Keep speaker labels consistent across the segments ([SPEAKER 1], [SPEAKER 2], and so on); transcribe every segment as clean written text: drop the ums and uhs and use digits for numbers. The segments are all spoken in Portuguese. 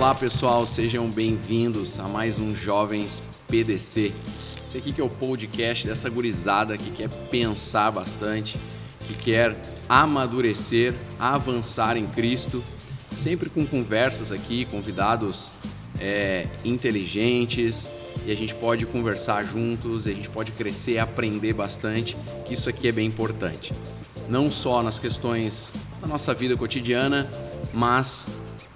[SPEAKER 1] Olá pessoal, sejam bem-vindos a mais um Jovens PDC. Esse aqui que é o podcast dessa gurizada que quer pensar bastante, que quer amadurecer, avançar em Cristo, sempre com conversas aqui, convidados inteligentes, e a gente pode conversar juntos, e a gente pode crescer, aprender bastante, que isso aqui é bem importante. Não só nas questões da nossa vida cotidiana, mas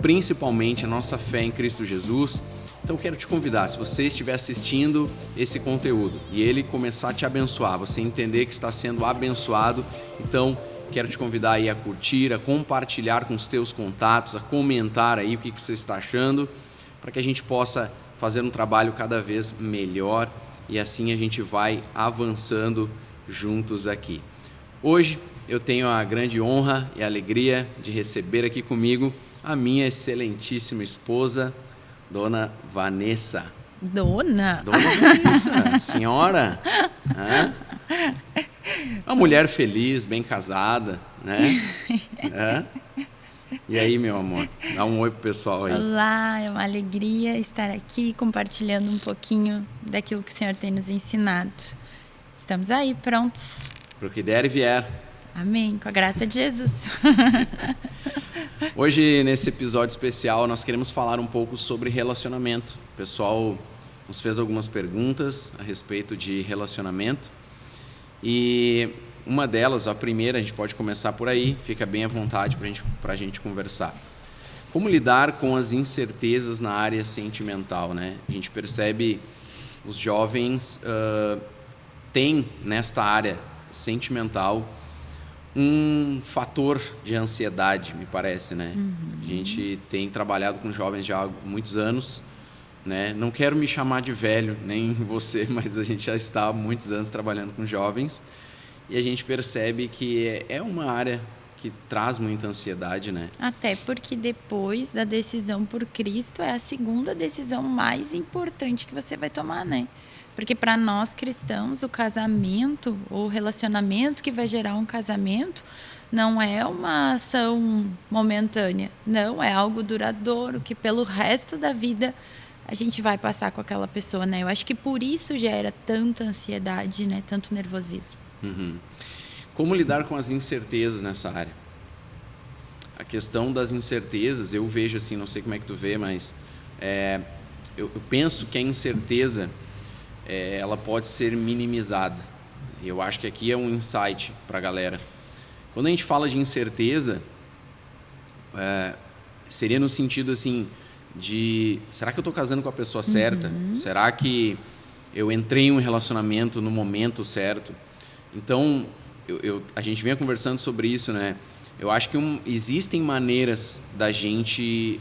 [SPEAKER 1] principalmente a nossa fé em Cristo Jesus. Então quero te convidar, se você estiver assistindo esse conteúdo e ele começar a te abençoar, você entender que está sendo abençoado, então quero te convidar aí a curtir, a compartilhar com os teus contatos, a comentar aí o que você está achando, para que a gente possa fazer um trabalho cada vez melhor e assim a gente vai avançando juntos aqui. Hoje eu tenho a grande honra e a alegria de receber aqui comigo a minha excelentíssima esposa, Dona Vanessa.
[SPEAKER 2] Dona
[SPEAKER 1] Vanessa, senhora. Uma mulher feliz, bem casada, né? E aí, meu amor, dá um oi pro pessoal aí.
[SPEAKER 2] Olá, é uma alegria estar aqui compartilhando um pouquinho daquilo que o Senhor tem nos ensinado. Estamos aí, prontos.
[SPEAKER 1] Pro que der e vier.
[SPEAKER 2] Amém, com a graça de Jesus.
[SPEAKER 1] Hoje, nesse episódio especial, nós queremos falar um pouco sobre relacionamento. O pessoal nos fez algumas perguntas a respeito de relacionamento. E uma delas, a primeira, a gente pode começar por aí, fica bem à vontade para a gente conversar. Como lidar com as incertezas na área sentimental, né? A gente percebe os jovens têm nesta área sentimental um fator de ansiedade, me parece, né? A gente tem trabalhado com jovens já há muitos anos, né? Não quero me chamar de velho, nem você, mas a gente já está há muitos anos trabalhando com jovens e a gente percebe que é uma área que traz muita ansiedade, né?
[SPEAKER 2] Até porque depois da decisão por Cristo é a segunda decisão mais importante que você vai tomar, né? Porque para nós cristãos, o casamento, o relacionamento que vai gerar um casamento, não é uma ação momentânea. Não, é algo duradouro, que pelo resto da vida a gente vai passar com aquela pessoa, né? Eu acho que por isso gera tanta ansiedade, né? Tanto nervosismo.
[SPEAKER 1] Como lidar com as incertezas nessa área? A questão das incertezas, eu vejo assim, não sei como é que tu vê, mas eu penso que a incerteza ela pode ser minimizada. Eu acho que aqui é um insight para a galera. Quando a gente fala de incerteza, seria no sentido assim de, será que eu estou casando com a pessoa certa? Será que eu entrei em um relacionamento no momento certo? Então, a gente vinha conversando sobre isso, né? Eu acho que existem maneiras da gente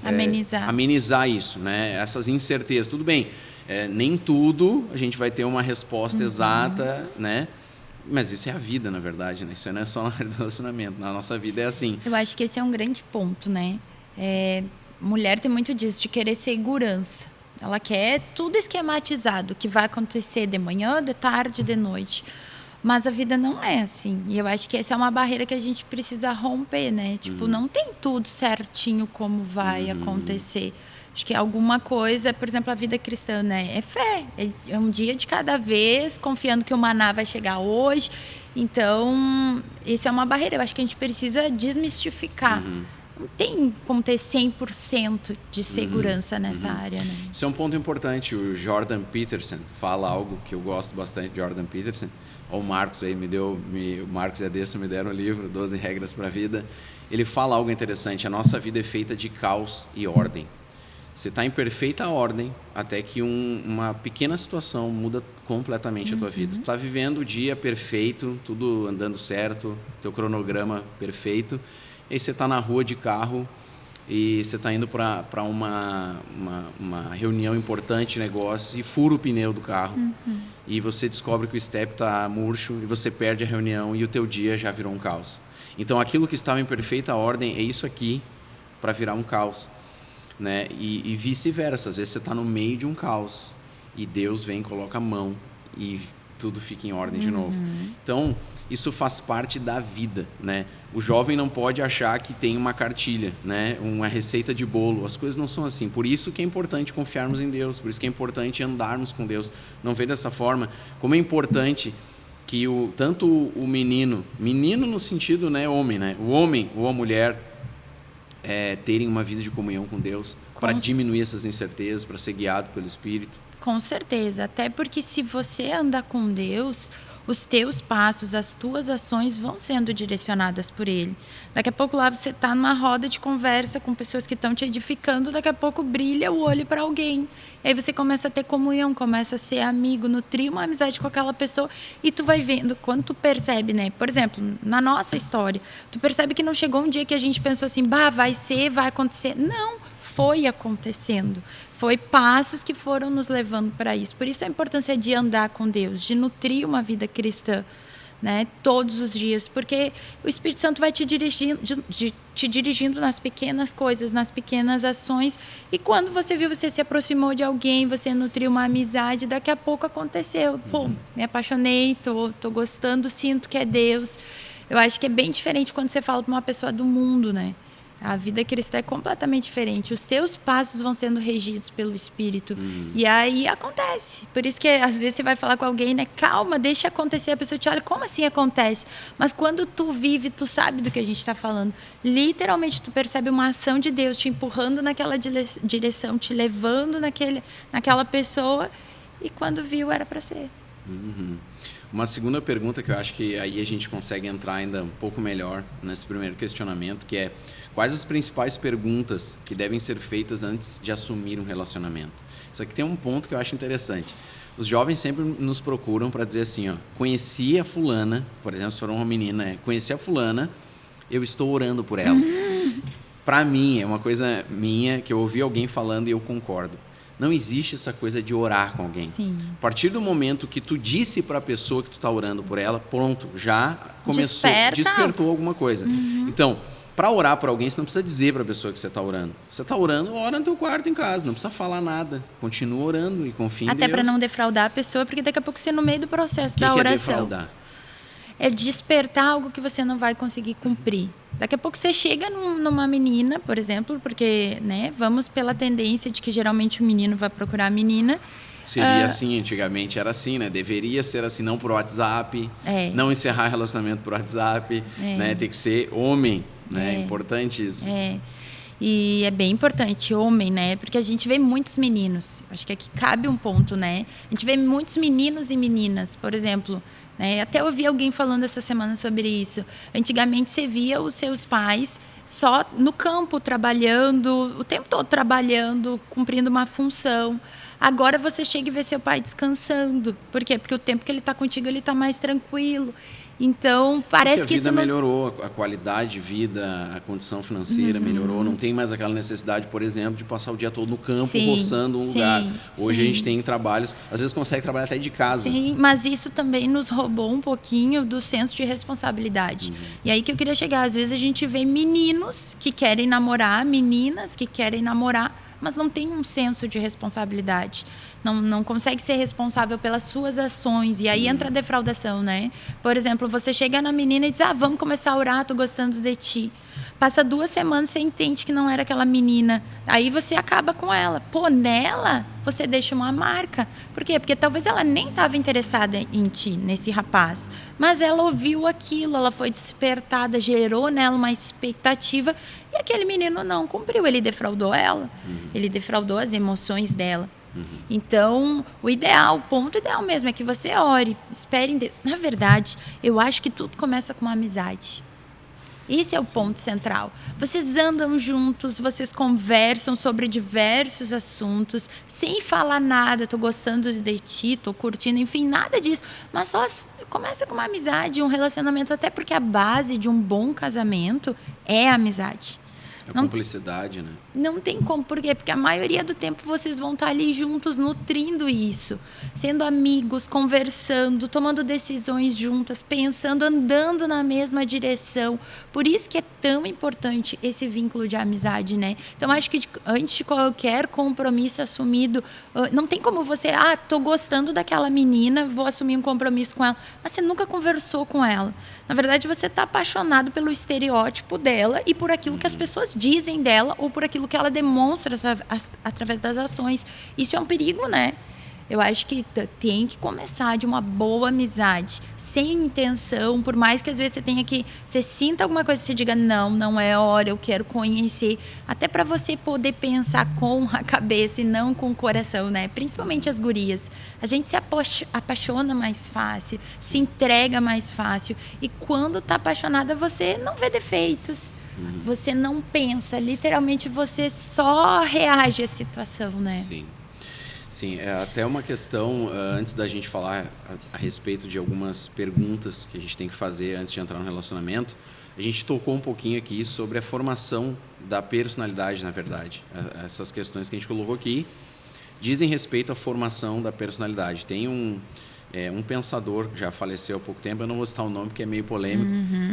[SPEAKER 1] amenizar isso, né? Essas incertezas. Tudo bem, nem tudo a gente vai ter uma resposta exata, né? Mas isso é a vida, na verdade, né? Isso não é só na área do relacionamento. Na nossa vida é assim.
[SPEAKER 2] Eu acho que esse é um grande ponto, né? Mulher tem muito disso, de querer segurança. Ela quer tudo esquematizado, o que vai acontecer de manhã, de tarde, de noite. Mas a vida não é assim. E eu acho que essa é uma barreira que a gente precisa romper, né? Tipo, não tem tudo certinho como vai acontecer. Acho que alguma coisa, por exemplo, a vida cristã, né? É fé. É um dia de cada vez, confiando que o maná vai chegar hoje. Então, essa é uma barreira. Eu acho que a gente precisa desmistificar. Não tem como ter 100% de segurança nessa área, né?
[SPEAKER 1] Isso é um ponto importante. O Jordan Peterson fala algo que eu gosto bastante de Jordan Peterson. O Marcos aí o Marcos e a Dessa me deram o livro 12 Regras para a Vida. Ele fala algo interessante. A nossa vida é feita de caos e ordem. Você está em perfeita ordem até que uma pequena situação muda completamente a tua vida. Tu está vivendo o dia perfeito, tudo andando certo, teu cronograma perfeito. E aí você está na rua de carro e você está indo para uma reunião importante, negócio, e fura o pneu do carro. E você descobre que o step está murcho e você perde a reunião e o teu dia já virou um caos. Então, aquilo que estava em perfeita ordem é isso aqui para virar um caos, né? E vice-versa. Às vezes você está no meio de um caos e Deus vem, coloca a mão e tudo fica em ordem de novo. Então, isso faz parte da vida, né? O jovem não pode achar que tem uma cartilha, né? Uma receita de bolo. As coisas não são assim. Por isso que é importante confiarmos em Deus, por isso que é importante andarmos com Deus. Não vê dessa forma. Como é importante que tanto o menino no sentido, né, homem, né? O homem ou a mulher terem uma vida de comunhão com Deus para diminuir essas incertezas, para ser guiado pelo Espírito.
[SPEAKER 2] Com certeza, até porque se você andar com Deus, os teus passos, as tuas ações vão sendo direcionadas por Ele. Daqui a pouco lá você está numa roda de conversa com pessoas que estão te edificando, daqui a pouco brilha o olho para alguém. E aí você começa a ter comunhão, começa a ser amigo, nutrir uma amizade com aquela pessoa e tu vai vendo, quando tu percebe, né? Por exemplo, na nossa história, tu percebe que não chegou um dia que a gente pensou assim, vai acontecer. Não, foi acontecendo. Foi passos que foram nos levando para isso. Por isso a importância de andar com Deus, de nutrir uma vida cristã, né, todos os dias. Porque o Espírito Santo vai te dirigindo nas pequenas coisas, nas pequenas ações. E quando você viu, você se aproximou de alguém, você nutriu uma amizade, daqui a pouco aconteceu. Pô, me apaixonei, tô gostando, sinto que é Deus. Eu acho que é bem diferente quando você fala para uma pessoa do mundo, né? A vida cristã é completamente diferente. Os teus passos vão sendo regidos pelo Espírito. E aí acontece. Por isso que às vezes você vai falar com alguém, né? Calma, deixa acontecer. A pessoa te olha, como assim acontece? Mas quando tu vive, tu sabe do que a gente está falando. Literalmente, tu percebe uma ação de Deus te empurrando naquela direção, te levando naquela pessoa. E quando viu, era para ser.
[SPEAKER 1] Uma segunda pergunta que eu acho que aí a gente consegue entrar ainda um pouco melhor nesse primeiro questionamento, que é: quais as principais perguntas que devem ser feitas antes de assumir um relacionamento? Isso aqui tem um ponto que eu acho interessante. Os jovens sempre nos procuram para dizer assim, ó, conheci a fulana, por exemplo, se for uma menina, conheci a fulana, eu estou orando por ela. Para mim, é uma coisa minha que eu ouvi alguém falando e eu concordo. Não existe essa coisa de orar com alguém.
[SPEAKER 2] Sim.
[SPEAKER 1] A partir do momento que tu disse para a pessoa que tu está orando por ela, pronto, já despertou alguma coisa. Então, para orar por alguém, você não precisa dizer para a pessoa que você está orando. Você está orando, ora no teu quarto em casa, não precisa falar nada. Continua orando e confia em Deus.
[SPEAKER 2] Até para não defraudar a pessoa, porque daqui a pouco você no meio do processo da oração.
[SPEAKER 1] Que é defraudar?
[SPEAKER 2] É despertar algo que você não vai conseguir cumprir. Daqui a pouco você chega numa menina, por exemplo, porque, né, vamos pela tendência de que geralmente o menino vai procurar a menina.
[SPEAKER 1] Seria assim, antigamente era assim, né? Deveria ser assim, não por WhatsApp, não encerrar relacionamento por WhatsApp, né? Tem que ser homem, né? É importante isso.
[SPEAKER 2] E é bem importante, homem, né? Porque a gente vê muitos meninos. Acho que aqui cabe um ponto, né? A gente vê muitos meninos e meninas, por exemplo, né? Até ouvi alguém falando essa semana sobre isso. Antigamente você via os seus pais só no campo trabalhando, o tempo todo trabalhando, cumprindo uma função. Agora você chega e vê seu pai descansando. Por quê? Porque o tempo que ele está contigo, ele está mais tranquilo. Então, parece que isso
[SPEAKER 1] a vida melhorou, a qualidade de vida, a condição financeira melhorou. Não tem mais aquela necessidade, por exemplo, de passar o dia todo no campo, roçando um lugar. Hoje a gente tem trabalhos, às vezes consegue trabalhar até de casa.
[SPEAKER 2] Sim, mas isso também nos roubou um pouquinho do senso de responsabilidade. E aí que eu queria chegar. Às vezes a gente vê meninos que querem namorar, meninas que querem namorar, mas não tem um senso de responsabilidade. Não consegue ser responsável pelas suas ações. E aí entra a defraudação, né? Por exemplo, você chega na menina e diz, vamos começar a orar, tô gostando de ti. Passa 2 semanas, você entende que não era aquela menina. Aí você acaba com ela. Pô, nela, você deixa uma marca. Por quê? Porque talvez ela nem estava interessada em ti, nesse rapaz. Mas ela ouviu aquilo, ela foi despertada, gerou nela uma expectativa. E aquele menino não cumpriu, ele defraudou ela. Ele defraudou as emoções dela. Então, o ponto ideal mesmo é que você ore, espere em Deus. Na verdade, eu acho que tudo começa com uma amizade. Esse é o ponto central. Vocês andam juntos, vocês conversam sobre diversos assuntos, sem falar nada, tô gostando de ti, tô curtindo, enfim, nada disso. Mas só começa com uma amizade, um relacionamento, até porque a base de um bom casamento é a amizade.
[SPEAKER 1] A cumplicidade, né?
[SPEAKER 2] Não tem como. Por quê? Porque a maioria do tempo vocês vão estar ali juntos, nutrindo isso. Sendo amigos, conversando, tomando decisões juntas, pensando, andando na mesma direção. Por isso que é tão importante esse vínculo de amizade, né? Então, acho que antes de qualquer compromisso assumido, não tem como você... tô gostando daquela menina, vou assumir um compromisso com ela. Mas você nunca conversou com ela. Na verdade, você está apaixonado pelo estereótipo dela e por aquilo que as pessoas dizem dela ou por aquilo que ela demonstra através das ações. Isso é um perigo, né? Eu acho que tem que começar de uma boa amizade, sem intenção, por mais que às vezes você sinta alguma coisa e você diga, não é hora, eu quero conhecer, até para você poder pensar com a cabeça e não com o coração, né? Principalmente as gurias. A gente se apaixona mais fácil, se entrega mais fácil, e quando está apaixonada você não vê defeitos. Você não pensa, literalmente você só reage à situação, né?
[SPEAKER 1] Sim, é até uma questão, antes da gente falar a respeito de algumas perguntas que a gente tem que fazer antes de entrar no relacionamento, a gente tocou um pouquinho aqui sobre a formação da personalidade, na verdade. Essas questões que a gente colocou aqui dizem respeito à formação da personalidade. Tem um pensador que já faleceu há pouco tempo, eu não vou citar o nome porque é meio polêmico,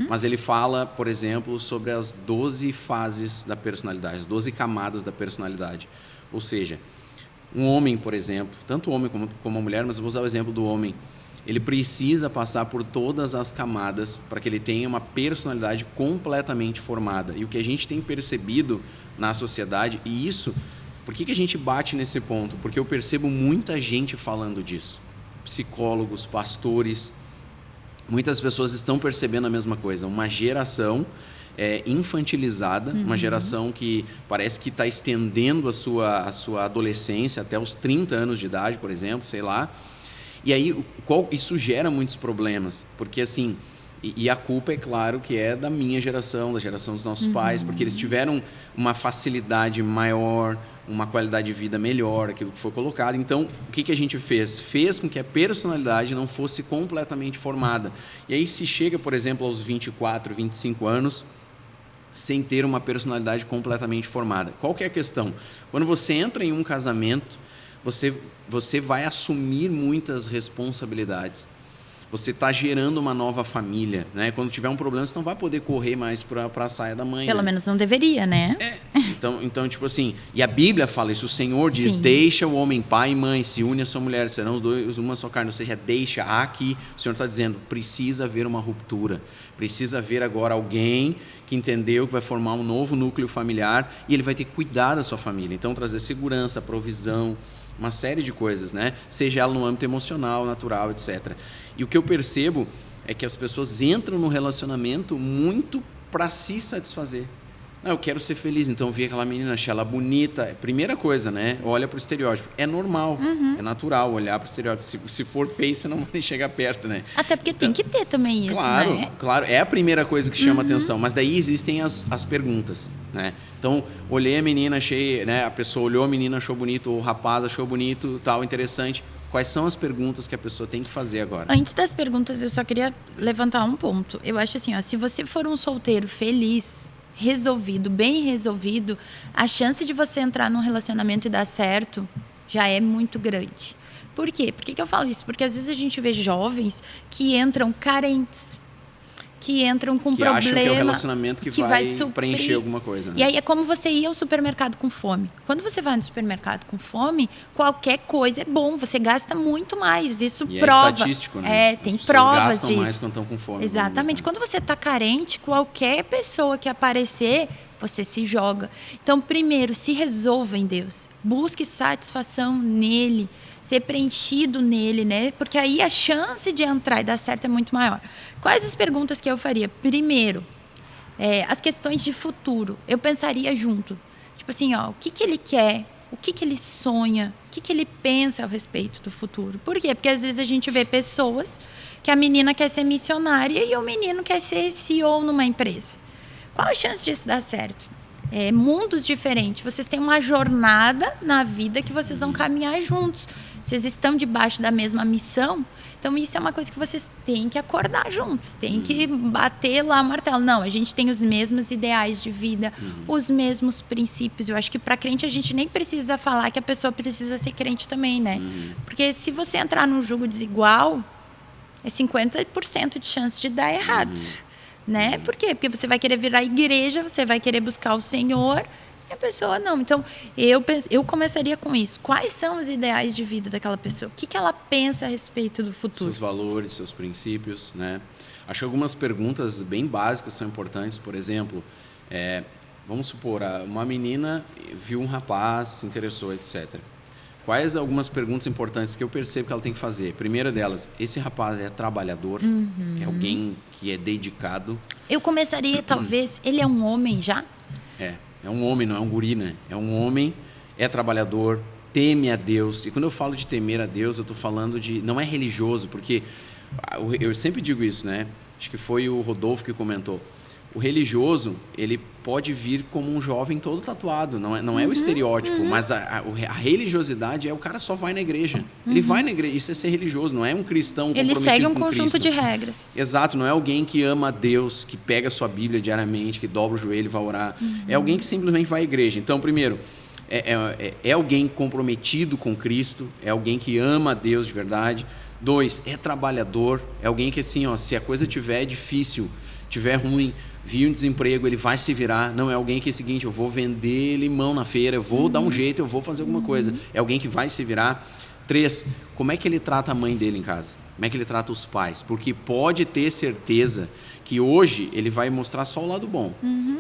[SPEAKER 1] mas ele fala, por exemplo, sobre as 12 fases da personalidade, as 12 camadas da personalidade. Ou seja, um homem, por exemplo, tanto o homem como a mulher, mas eu vou usar o exemplo do homem, ele precisa passar por todas as camadas para que ele tenha uma personalidade completamente formada. E o que a gente tem percebido na sociedade, e isso, por que a gente bate nesse ponto? Porque eu percebo muita gente falando disso. Psicólogos, pastores, muitas pessoas estão percebendo a mesma coisa. Uma geração infantilizada, uma geração que parece que está estendendo a sua adolescência até os 30 anos de idade, por exemplo, sei lá. E aí isso gera muitos problemas, porque assim, e a culpa é claro que é da minha geração, da geração dos nossos pais, porque eles tiveram uma facilidade maior, uma qualidade de vida melhor, aquilo que foi colocado. Então, o que a gente fez? Fez com que a personalidade não fosse completamente formada. E aí se chega, por exemplo, aos 24, 25 anos, sem ter uma personalidade completamente formada. Qual que é a questão? Quando você entra em um casamento, você vai assumir muitas responsabilidades. Você está gerando uma nova família, né? Quando tiver um problema, você não vai poder correr mais para a saia da mãe.
[SPEAKER 2] Pelo menos não deveria, né?
[SPEAKER 1] Então, tipo assim, e a Bíblia fala isso, o Senhor diz, deixa o homem pai e mãe, se une a sua mulher, serão os dois uma só carne, ou seja, deixa aqui, o Senhor está dizendo, precisa haver uma ruptura, precisa haver agora alguém que entendeu que vai formar um novo núcleo familiar e ele vai ter que cuidar da sua família, então trazer segurança, provisão, uma série de coisas, né? Seja ela no âmbito emocional, natural, etc. E o que eu percebo é que as pessoas entram no relacionamento muito para se satisfazer. Não, eu quero ser feliz, então vi aquela menina, achei ela bonita. Primeira coisa, né? Olha para o estereótipo. É normal, é natural olhar para o estereótipo. Se for feio, você não vai nem chegar perto, né?
[SPEAKER 2] Até porque então, tem que ter também isso,
[SPEAKER 1] claro,
[SPEAKER 2] né?
[SPEAKER 1] Claro, é a primeira coisa que chama atenção. Mas daí existem as perguntas, né? Então, olhei a menina, achei, né? A pessoa olhou a menina, achou bonito, o rapaz achou bonito, tal, interessante. Quais são as perguntas que a pessoa tem que fazer agora?
[SPEAKER 2] Antes das perguntas, eu só queria levantar um ponto. Eu acho assim, se você for um solteiro feliz, resolvido, bem resolvido, a chance de você entrar num relacionamento e dar certo já é muito grande. Por quê? Por que eu falo isso? Porque às vezes a gente vê jovens que entram carentes, que entram com
[SPEAKER 1] que
[SPEAKER 2] problema,
[SPEAKER 1] acham que é o relacionamento que vai preencher alguma coisa, né?
[SPEAKER 2] E aí é como você ir ao supermercado com fome. Quando você vai no supermercado com fome, qualquer coisa é bom, você gasta muito mais. Isso
[SPEAKER 1] e
[SPEAKER 2] prova.
[SPEAKER 1] É estatístico, né?
[SPEAKER 2] Tem provas disso.
[SPEAKER 1] Mais quando estão com fome.
[SPEAKER 2] Exatamente. Quando você está carente, qualquer pessoa que aparecer, você se joga. Então, primeiro, se resolva em Deus. Busque satisfação nele, ser preenchido nele, né? Porque aí a chance de entrar e dar certo é muito maior. Quais as perguntas que eu faria? Primeiro, as questões de futuro. Eu pensaria junto. Tipo assim, o que ele quer? O que ele sonha? O que ele pensa a respeito do futuro? Por quê? Porque às vezes a gente vê pessoas que a menina quer ser missionária e o menino quer ser CEO numa empresa. Qual a chance disso dar certo? Mundos diferentes. Vocês têm uma jornada na vida que vocês vão caminhar juntos. Vocês estão debaixo da mesma missão? Então, isso é uma coisa que vocês têm que acordar juntos, têm que bater lá o martelo. Não, a gente tem os mesmos ideais de vida, os mesmos princípios. Eu acho que para crente a gente nem precisa falar que a pessoa precisa ser crente também, né? Porque se você entrar num jugo desigual, é 50% de chance de dar errado, né? Por quê? Porque você vai querer virar igreja, você vai querer buscar o Senhor... E a pessoa não. Então, eu começaria com isso. Quais são os ideais de vida daquela pessoa? O que ela pensa a respeito do futuro?
[SPEAKER 1] Seus valores, seus princípios, né? Acho que algumas perguntas bem básicas são importantes. Por exemplo, vamos supor, uma menina viu um rapaz, se interessou, etc. Quais algumas perguntas importantes que eu percebo que ela tem que fazer? Primeira delas, esse rapaz é trabalhador? É alguém que é dedicado?
[SPEAKER 2] Eu começaria, talvez, ele é um homem já?
[SPEAKER 1] É um homem, não é um guri, né? É um homem, é trabalhador, teme a Deus. E quando eu falo de temer a Deus, eu estou falando de... Não é religioso, porque eu sempre digo isso, né? Acho que foi o Rodolfo que comentou. O religioso, ele pode vir como um jovem todo tatuado, não é o estereótipo, mas a religiosidade é o cara só vai na igreja. Ele vai na igreja, isso é ser religioso, não é um cristão comprometido com Cristo.
[SPEAKER 2] Ele segue um conjunto de regras.
[SPEAKER 1] Exato, não é alguém que ama a Deus, que pega a sua Bíblia diariamente, que dobra o joelho e vai orar. É alguém que simplesmente vai à igreja. Então, primeiro, é alguém comprometido com Cristo, é alguém que ama a Deus de verdade. 2, é trabalhador, é alguém que assim, se a coisa tiver difícil, tiver ruim, vir um desemprego, ele vai se virar. Não é alguém que é o seguinte, eu vou vender limão na feira, eu vou dar um jeito, eu vou fazer alguma coisa. É alguém que vai se virar. 3, como é que ele trata a mãe dele em casa? Como é que ele trata os pais? Porque pode ter certeza que hoje ele vai mostrar só o lado bom.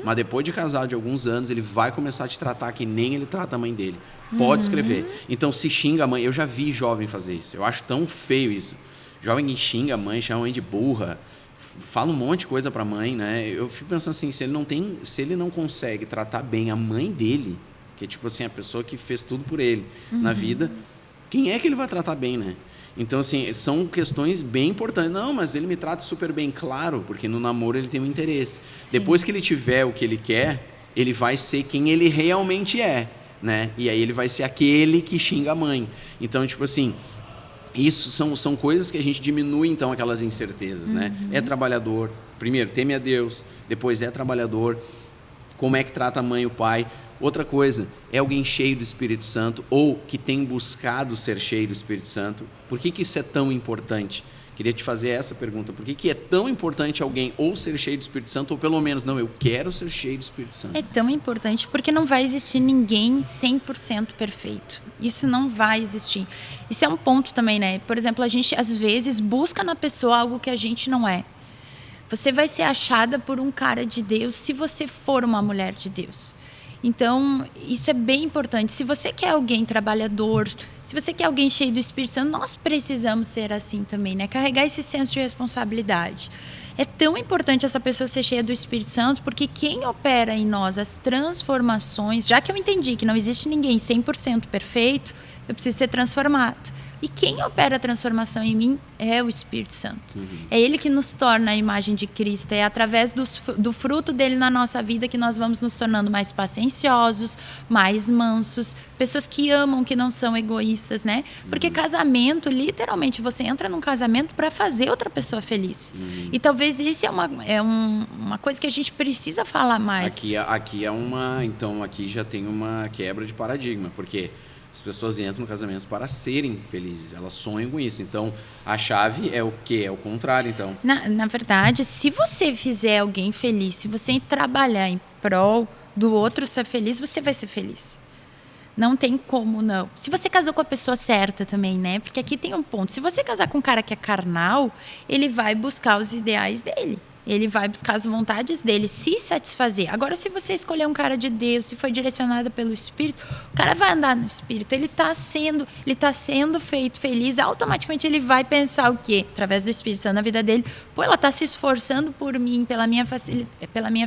[SPEAKER 1] Mas depois de casar de alguns anos, ele vai começar a te tratar que nem ele trata a mãe dele. Pode escrever. Então, se xinga a mãe... Eu já vi jovem fazer isso. Eu acho tão feio isso. Jovem que xinga a mãe, chama a mãe de burra, fala um monte de coisa pra mãe, né? Eu fico pensando assim, se ele não consegue tratar bem a mãe dele, que é tipo assim, a pessoa que fez tudo por ele na vida, quem é que ele vai tratar bem, né? Então, assim, são questões bem importantes. Não, mas ele me trata super bem, claro, porque no namoro ele tem um interesse. Sim. Depois que ele tiver o que ele quer, ele vai ser quem ele realmente é, né? E aí ele vai ser aquele que xinga a mãe. Então, tipo assim, isso são coisas que a gente diminui, então, aquelas incertezas, né? É trabalhador, primeiro, teme a Deus, depois é trabalhador, como é que trata a mãe e o pai. Outra coisa, é alguém cheio do Espírito Santo ou que tem buscado ser cheio do Espírito Santo. Por que isso é tão importante? Queria te fazer essa pergunta. Por que é tão importante alguém ou ser cheio do Espírito Santo ou pelo menos, não, eu quero ser cheio do Espírito Santo?
[SPEAKER 2] É tão importante porque não vai existir ninguém 100% perfeito. Isso não vai existir. Isso é um ponto também, né? Por exemplo, a gente às vezes busca na pessoa algo que a gente não é. Você vai ser achada por um cara de Deus se você for uma mulher de Deus. Então, isso é bem importante. Se você quer alguém trabalhador, se você quer alguém cheio do Espírito Santo, nós precisamos ser assim também, né? Carregar esse senso de responsabilidade. É tão importante essa pessoa ser cheia do Espírito Santo, porque quem opera em nós as transformações, já que eu entendi que não existe ninguém 100% perfeito, eu preciso ser transformado. E quem opera a transformação em mim é o Espírito Santo. É Ele que nos torna a imagem de Cristo. É através do fruto dele na nossa vida que nós vamos nos tornando mais pacienciosos, mais mansos, pessoas que amam, que não são egoístas, né? Porque casamento, literalmente, você entra num casamento para fazer outra pessoa feliz. E talvez isso é uma coisa que a gente precisa falar mais.
[SPEAKER 1] Aqui já tem uma quebra de paradigma, porque as pessoas entram no casamento para serem felizes, elas sonham com isso. Então, a chave é o quê? É o contrário, então.
[SPEAKER 2] Na verdade, se você fizer alguém feliz, se você trabalhar em prol do outro ser feliz, você vai ser feliz. Não tem como, não. Se você casou com a pessoa certa também, né? Porque aqui tem um ponto. Se você casar com um cara que é carnal, ele vai buscar os ideais dele. Ele vai buscar as vontades dele, se satisfazer. Agora, se você escolher um cara de Deus, se foi direcionado pelo Espírito, o cara vai andar no Espírito. Ele está sendo feito feliz. Automaticamente ele vai pensar o quê? Através do Espírito Santo na vida dele. Pô, ela está se esforçando por mim, pela minha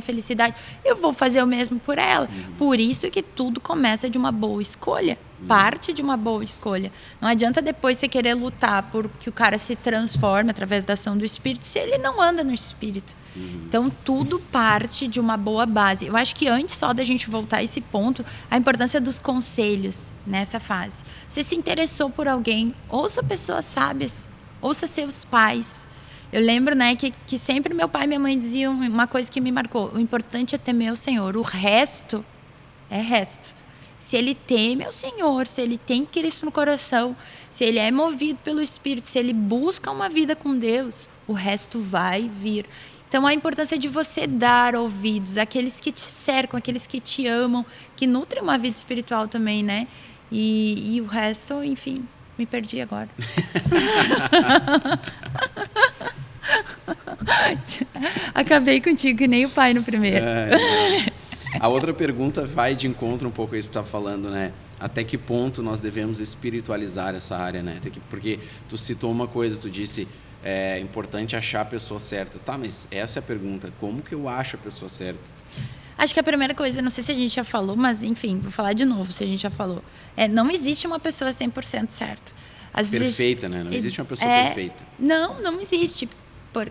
[SPEAKER 2] felicidade. Eu vou fazer o mesmo por ela. Por isso que tudo começa de uma boa escolha. parte de uma boa escolha. Não adianta depois você querer lutar por que o cara se transforme através da ação do Espírito se ele não anda no Espírito. Então, tudo parte de uma boa base. Eu acho que antes só da gente voltar a esse ponto, a importância dos conselhos nessa fase. Você se interessou por alguém, ouça pessoas sábias, ouça seus pais. Eu lembro, né, que sempre meu pai e minha mãe diziam uma coisa que me marcou: o importante é temer o Senhor, o resto é resto. Se ele teme ao Senhor, se ele tem Cristo no coração, se ele é movido pelo Espírito, se ele busca uma vida com Deus, o resto vai vir. Então, a importância de você dar ouvidos àqueles que te cercam, àqueles que te amam, que nutrem uma vida espiritual também, né? E o resto, enfim, me perdi agora. Acabei contigo que nem o pai no primeiro.
[SPEAKER 1] A outra pergunta vai de encontro um pouco a isso que você está falando, né? Até que ponto nós devemos espiritualizar essa área, né? Porque tu citou uma coisa, tu disse... É importante achar a pessoa certa. Tá, mas essa é a pergunta. Como que eu acho a pessoa certa?
[SPEAKER 2] Acho que a primeira coisa, não sei se a gente já falou, mas enfim, vou falar de novo se a gente já falou. Não existe uma pessoa 100% certa.
[SPEAKER 1] Perfeita, né? Não existe uma pessoa perfeita.
[SPEAKER 2] Não existe.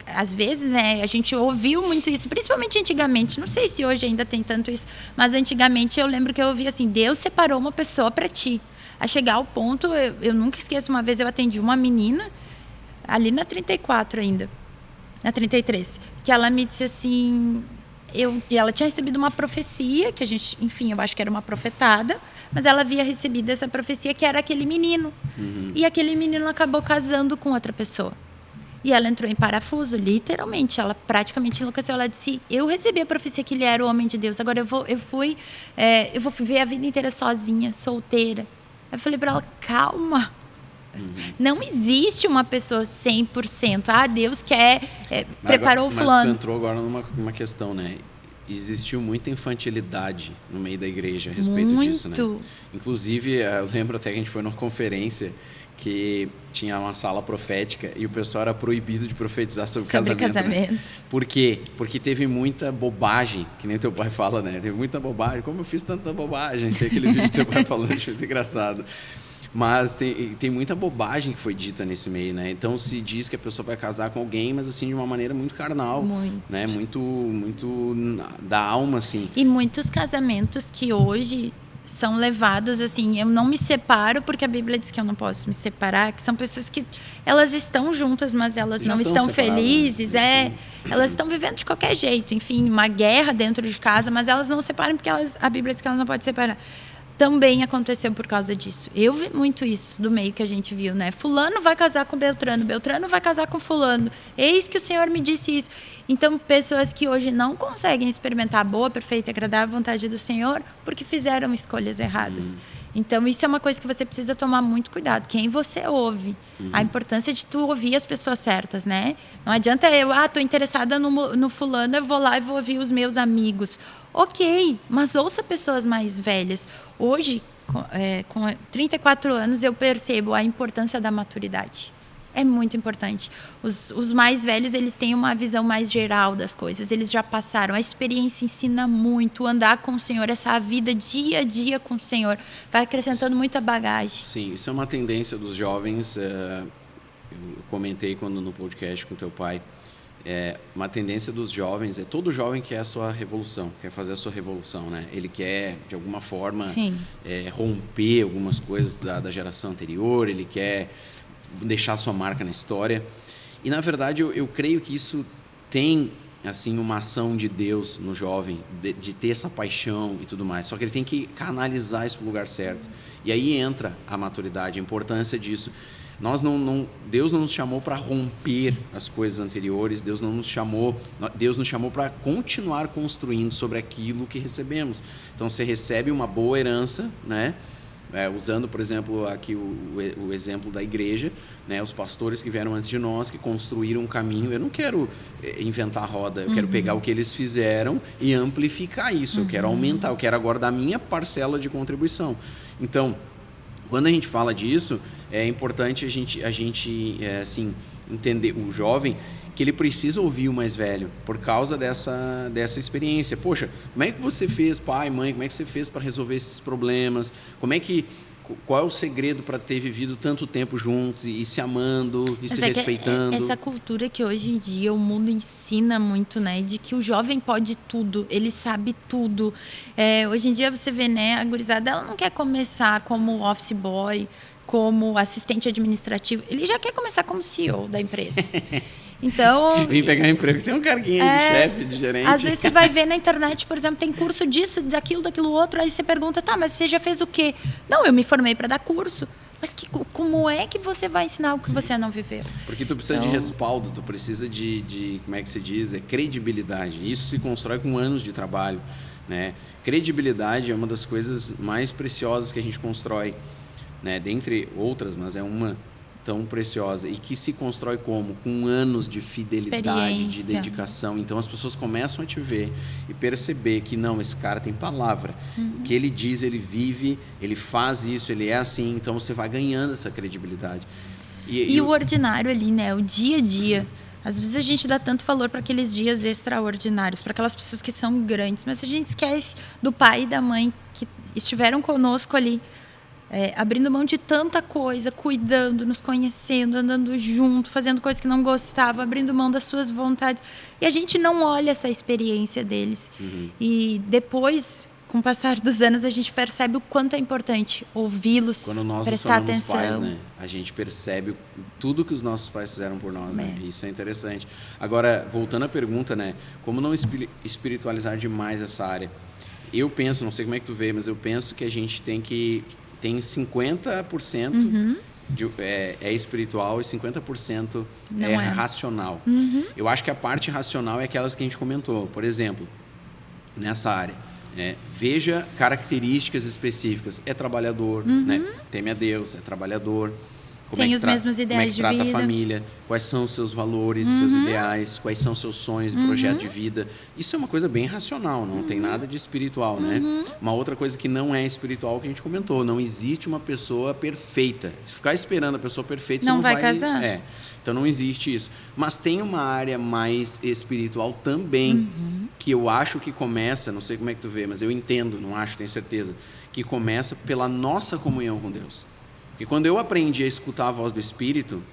[SPEAKER 2] Às vezes, né, a gente ouviu muito isso, principalmente antigamente. Não sei se hoje ainda tem tanto isso, mas antigamente eu lembro que eu ouvia assim: Deus separou uma pessoa para ti. A chegar ao ponto, eu nunca esqueço, uma vez eu atendi uma menina ali na 34 ainda, na 33, que ela me disse assim, e ela tinha recebido uma profecia, que a gente, enfim, eu acho que era uma profetada, mas ela havia recebido essa profecia que era aquele menino. E aquele menino acabou casando com outra pessoa. E ela entrou em parafuso, literalmente, ela praticamente enlouqueceu. Ela disse: eu recebi a profecia que ele era o homem de Deus, agora eu vou viver a vida inteira sozinha, solteira. Eu falei para ela: calma. Não existe uma pessoa 100%. Deus quer, preparou o fulano.
[SPEAKER 1] Mas tu entrou agora numa questão, né? Existiu muita infantilidade no meio da igreja a respeito disso, né? Inclusive, eu lembro até que a gente foi numa conferência que tinha uma sala profética e o pessoal era proibido de profetizar sobre casamento. Né? Por quê? Porque teve muita bobagem, que nem teu pai fala, né? Teve muita bobagem. Como eu fiz tanta bobagem? Tem aquele vídeo do teu pai falando, achei muito engraçado. Mas tem muita bobagem que foi dita nesse meio, né? Então se diz que a pessoa vai casar com alguém, mas assim de uma maneira muito carnal, né? Muito da alma, assim.
[SPEAKER 2] E muitos casamentos que hoje são levados assim, eu não me separo porque a Bíblia diz que eu não posso me separar, que são pessoas que elas estão juntas, mas elas não estão felizes, elas estão vivendo de qualquer jeito, enfim, uma guerra dentro de casa, mas elas não separam porque a Bíblia diz que elas não podem separar. Também aconteceu por causa disso. Eu vi muito isso do meio que a gente viu, né? Fulano vai casar com Beltrano, Beltrano vai casar com fulano. Eis que o Senhor me disse isso. Então, pessoas que hoje não conseguem experimentar a boa, perfeita e agradável vontade do Senhor porque fizeram escolhas erradas. Então, isso é uma coisa que você precisa tomar muito cuidado. Quem você ouve. A importância de tu ouvir as pessoas certas, né? Não adianta tô interessada no fulano, eu vou lá e vou ouvir os meus amigos. Ok, mas ouça pessoas mais velhas. Hoje, com 34 anos, eu percebo a importância da maturidade. É muito importante. Os mais velhos, eles têm uma visão mais geral das coisas. Eles já passaram. A experiência ensina muito. Andar com o Senhor, essa vida dia a dia com o Senhor, vai acrescentando muita bagagem.
[SPEAKER 1] Sim, isso é uma tendência dos jovens. Eu comentei quando no podcast com teu pai. Uma tendência dos jovens, todo jovem quer a sua revolução, quer fazer a sua revolução, né? Ele quer, de alguma forma, romper algumas coisas da geração anterior, ele quer deixar sua marca na história. E, na verdade, eu creio que isso tem, assim, uma ação de Deus no jovem, de ter essa paixão e tudo mais. Só que ele tem que canalizar isso para o lugar certo. E aí entra a maturidade, a importância disso. Deus não nos chamou para romper as coisas anteriores, Deus nos chamou para continuar construindo sobre aquilo que recebemos. Então, você recebe uma boa herança, né? Usando, por exemplo, aqui o exemplo da igreja, né? Os pastores que vieram antes de nós, que construíram um caminho. Eu não quero inventar a roda, eu quero pegar o que eles fizeram e amplificar isso. Eu quero aumentar, eu quero agora dar minha parcela de contribuição. Então, quando a gente fala disso, é importante a gente assim, entender o jovem que ele precisa ouvir o mais velho por causa dessa experiência. Poxa, como é que você fez, pai, mãe, como é que você fez para resolver esses problemas? Como é que qual é o segredo para ter vivido tanto tempo juntos e se amando e se respeitando?
[SPEAKER 2] Essa cultura que hoje em dia o mundo ensina muito, né? De que o jovem pode tudo, ele sabe tudo. Hoje em dia você vê, né? A gurizada, ela não quer começar como office boy, como assistente administrativo. Ele já quer começar como CEO da empresa. Então,
[SPEAKER 1] vem pegar um emprego, tem um carguinho de chefe, de gerente.
[SPEAKER 2] Às vezes você vai ver na internet, por exemplo, tem curso disso, daquilo outro, aí você pergunta, tá, mas você já fez o quê? Não, eu me formei para dar curso. Mas como é que você vai ensinar o que você não viveu?
[SPEAKER 1] Porque tu precisa de respaldo, tu precisa de como é que se diz? Credibilidade. Isso se constrói com anos de trabalho, né? Credibilidade é uma das coisas mais preciosas que a gente constrói, né? Dentre outras, mas é uma tão preciosa e que se constrói como? Com anos de fidelidade, de dedicação. Então as pessoas começam a te ver e perceber que não, esse cara tem palavra. O que ele diz, ele vive, ele faz isso, ele é assim. Então você vai ganhando essa credibilidade.
[SPEAKER 2] E o ordinário ali, né? O dia a dia. Às vezes a gente dá tanto valor para aqueles dias extraordinários, para aquelas pessoas que são grandes, mas a gente esquece do pai e da mãe que estiveram conosco ali. Abrindo mão de tanta coisa, cuidando, nos conhecendo, andando junto, fazendo coisas que não gostavam, abrindo mão das suas vontades. E a gente não olha essa experiência deles. E depois, com o passar dos anos, a gente percebe o quanto é importante ouvi-los, prestar atenção.
[SPEAKER 1] Pais, né? A gente percebe tudo que os nossos pais fizeram por nós, né? Isso é interessante. Agora, voltando à pergunta, né? Como não espiritualizar demais essa área? Eu penso, não sei como é que tu vê, mas eu penso que a gente tem 50% é espiritual e 50% é racional. Eu acho que a parte racional é aquelas que a gente comentou. Por exemplo, nessa área, veja características específicas. É trabalhador, né? Teme a Deus, é trabalhador.
[SPEAKER 2] Tem os mesmos ideais de vida.
[SPEAKER 1] Como é que trata a família, quais são os seus valores, seus ideais, quais são os seus sonhos e projeto de vida. Isso é uma coisa bem racional, não tem nada de espiritual, né? Uma outra coisa que não é espiritual que a gente comentou, não existe uma pessoa perfeita. Se ficar esperando a pessoa perfeita, você não vai
[SPEAKER 2] casar.
[SPEAKER 1] Então não existe isso. Mas tem uma área mais espiritual também, que eu acho que começa, não sei como é que tu vê, mas eu entendo, não acho, tenho certeza, que começa pela nossa comunhão com Deus. E quando eu aprendi a escutar a voz do Espírito,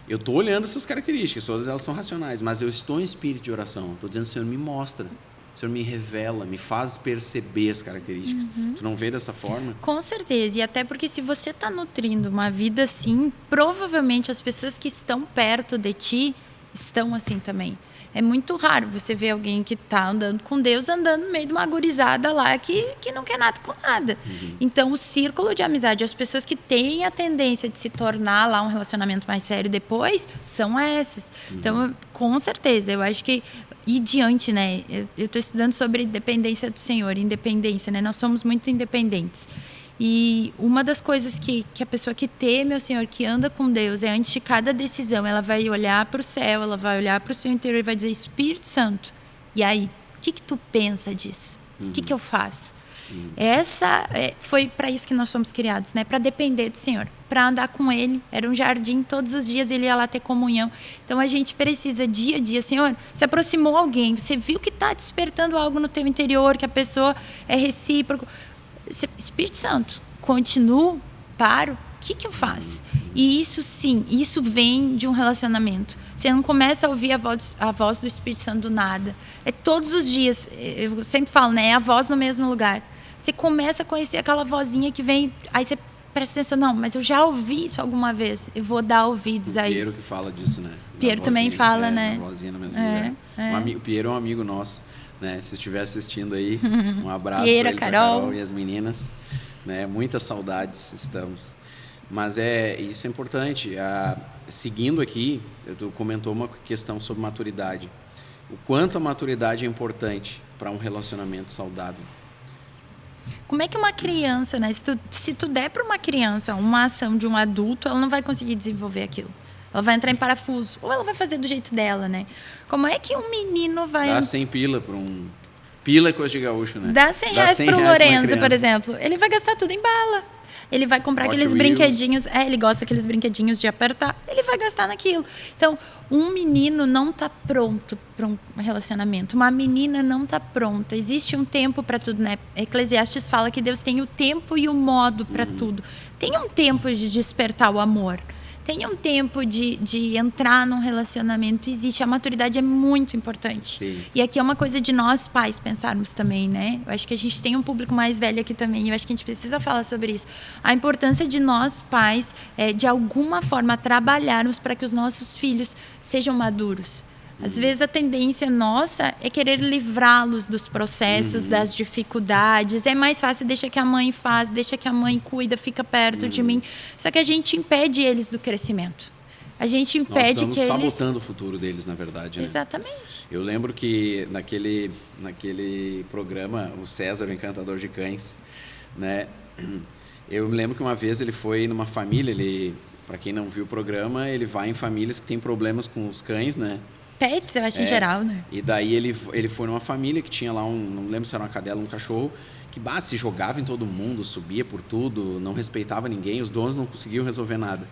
[SPEAKER 1] eu estou olhando essas características, todas elas são racionais, mas eu estou em espírito de oração. Estou dizendo, Senhor, me mostra, Senhor, me revela, me faz perceber as características. Tu não vê dessa forma?
[SPEAKER 2] Com certeza, e até porque se você está nutrindo uma vida assim, provavelmente as pessoas que estão perto de ti estão assim também. É muito raro você ver alguém que está andando com Deus, andando no meio de uma gurizada lá que não quer nada com nada. Então, o círculo de amizade, as pessoas que têm a tendência de se tornar lá um relacionamento mais sério depois, são essas. Então, com certeza, eu acho que... E diante, né? Eu estou estudando sobre dependência do Senhor, independência, né? Nós somos muito independentes. E uma das coisas que a pessoa que teme ao Senhor, que anda com Deus, é antes de cada decisão, ela vai olhar para o céu, ela vai olhar para o seu interior e vai dizer, Espírito Santo, e aí, o que tu pensa disso? O que eu faço? Foi para isso que nós fomos criados, né? Para depender do Senhor, para andar com Ele. Era um jardim, todos os dias Ele ia lá ter comunhão. Então a gente precisa dia a dia, Senhor, se aproximou alguém, você viu que está despertando algo no teu interior, que a pessoa é recíproca. Espírito Santo, continuo, paro, o que eu faço? E isso sim, isso vem de um relacionamento. Você não começa a ouvir a voz do Espírito Santo do nada. É todos os dias, eu sempre falo, né? É a voz no mesmo lugar. Você começa a conhecer aquela vozinha que vem, aí você presta atenção, não, mas eu já ouvi isso alguma vez, eu vou dar ouvidos a isso.
[SPEAKER 1] O Piero que fala disso, né?
[SPEAKER 2] Piero também fala, né?
[SPEAKER 1] A vozinha no mesmo lugar. O Piero é um amigo nosso. Né? Se estiver assistindo aí, um abraço
[SPEAKER 2] Piera,
[SPEAKER 1] para Carol e as meninas, né? Muitas saudades estamos, mas isso é importante. Seguindo aqui, tu comentou uma questão sobre maturidade, o quanto a maturidade é importante para um relacionamento saudável.
[SPEAKER 2] Como é que uma criança, né? Se tu der para uma criança uma ação de um adulto, ela não vai conseguir desenvolver aquilo. Ela vai entrar em parafuso. Ou ela vai fazer do jeito dela, né? Como é que um menino vai...
[SPEAKER 1] Dá 100 pila para um... Pila é coisa de gaúcho, né?
[SPEAKER 2] Dá 100 reais para o Lourenço, por exemplo. Ele vai gastar tudo em bala. ele vai comprar
[SPEAKER 1] Hot
[SPEAKER 2] aqueles
[SPEAKER 1] Wheels.
[SPEAKER 2] brinquedinhos. Ele gosta daqueles brinquedinhos de apertar, ele vai gastar naquilo. Então, um menino não está pronto para um relacionamento. Uma menina não está pronta. Existe um tempo para tudo, né? Eclesiastes fala que Deus tem o tempo e o modo para tudo. Tem um tempo de despertar o amor. Tem um tempo de entrar num relacionamento. Existe. A maturidade é muito importante.
[SPEAKER 1] Sim.
[SPEAKER 2] E aqui é uma coisa de nós pais pensarmos também, né? Eu acho que a gente tem um público mais velho aqui também. Eu acho que a gente precisa falar sobre isso. A importância de nós pais, de alguma forma, trabalharmos para que os nossos filhos sejam maduros. Às vezes a tendência nossa é querer livrá-los dos processos, das dificuldades. É mais fácil, deixa que a mãe faz, deixa que a mãe cuida, fica perto de mim. Só que a gente impede eles do crescimento. A gente impede que eles...
[SPEAKER 1] Nós estamos sabotando o futuro deles, na verdade. Né?
[SPEAKER 2] Exatamente.
[SPEAKER 1] Eu lembro que naquele programa, o César, o Encantador de Cães, né? Eu me lembro que uma vez ele foi numa família, para quem não viu o programa, ele vai em famílias que têm problemas com os cães, né?
[SPEAKER 2] Pets, eu acho, em geral, né?
[SPEAKER 1] E daí ele foi numa família que tinha lá não lembro se era uma cadela ou um cachorro, que se jogava em todo mundo, subia por tudo, não respeitava ninguém, os donos não conseguiam resolver nada.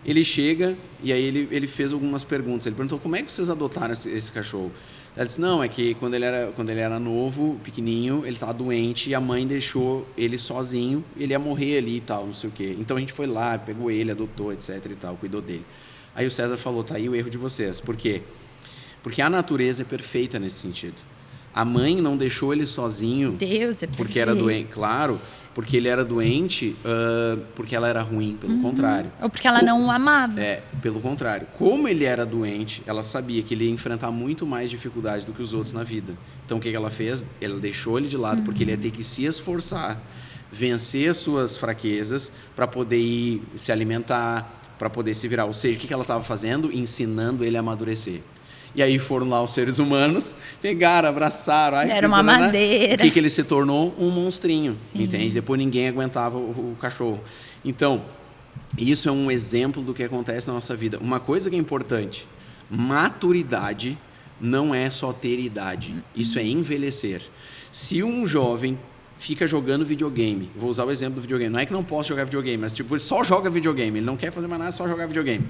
[SPEAKER 1] Ele chega e aí ele fez algumas perguntas. Ele perguntou, como é que vocês adotaram esse cachorro? Ela disse, não, é que quando ele era novo, pequenininho, ele estava doente e a mãe deixou ele sozinho, ele ia morrer ali e tal, não sei o quê. Então a gente foi lá, pegou ele, adotou, etc e tal, cuidou dele. Aí o César falou, tá aí o erro de vocês. Por quê? Porque a natureza é perfeita nesse sentido. A mãe não deixou ele sozinho.
[SPEAKER 2] Deus é perfeito.
[SPEAKER 1] Porque era doente, claro, porque ele era doente, porque ela era ruim, pelo contrário.
[SPEAKER 2] Ou porque ela não o amava.
[SPEAKER 1] Pelo contrário. Como ele era doente, ela sabia que ele ia enfrentar muito mais dificuldades do que os outros na vida. Então o que ela fez? Ela deixou ele de lado, porque ele ia ter que se esforçar, vencer as suas fraquezas para poder ir se alimentar, para poder se virar. Ou seja, o que ela estava fazendo? Ensinando ele a amadurecer. E aí foram lá os seres humanos, pegaram, abraçaram.
[SPEAKER 2] Era uma madeira.
[SPEAKER 1] O que ele se tornou? Um monstrinho,
[SPEAKER 2] Sim.
[SPEAKER 1] entende? Depois ninguém aguentava o cachorro. Então, isso é um exemplo do que acontece na nossa vida. Uma coisa que é importante, maturidade não é só ter idade, isso é envelhecer. Se um jovem fica jogando videogame, vou usar o exemplo do videogame, não é que não posso jogar videogame, mas tipo, ele só joga videogame, ele não quer fazer mais nada, só jogar videogame.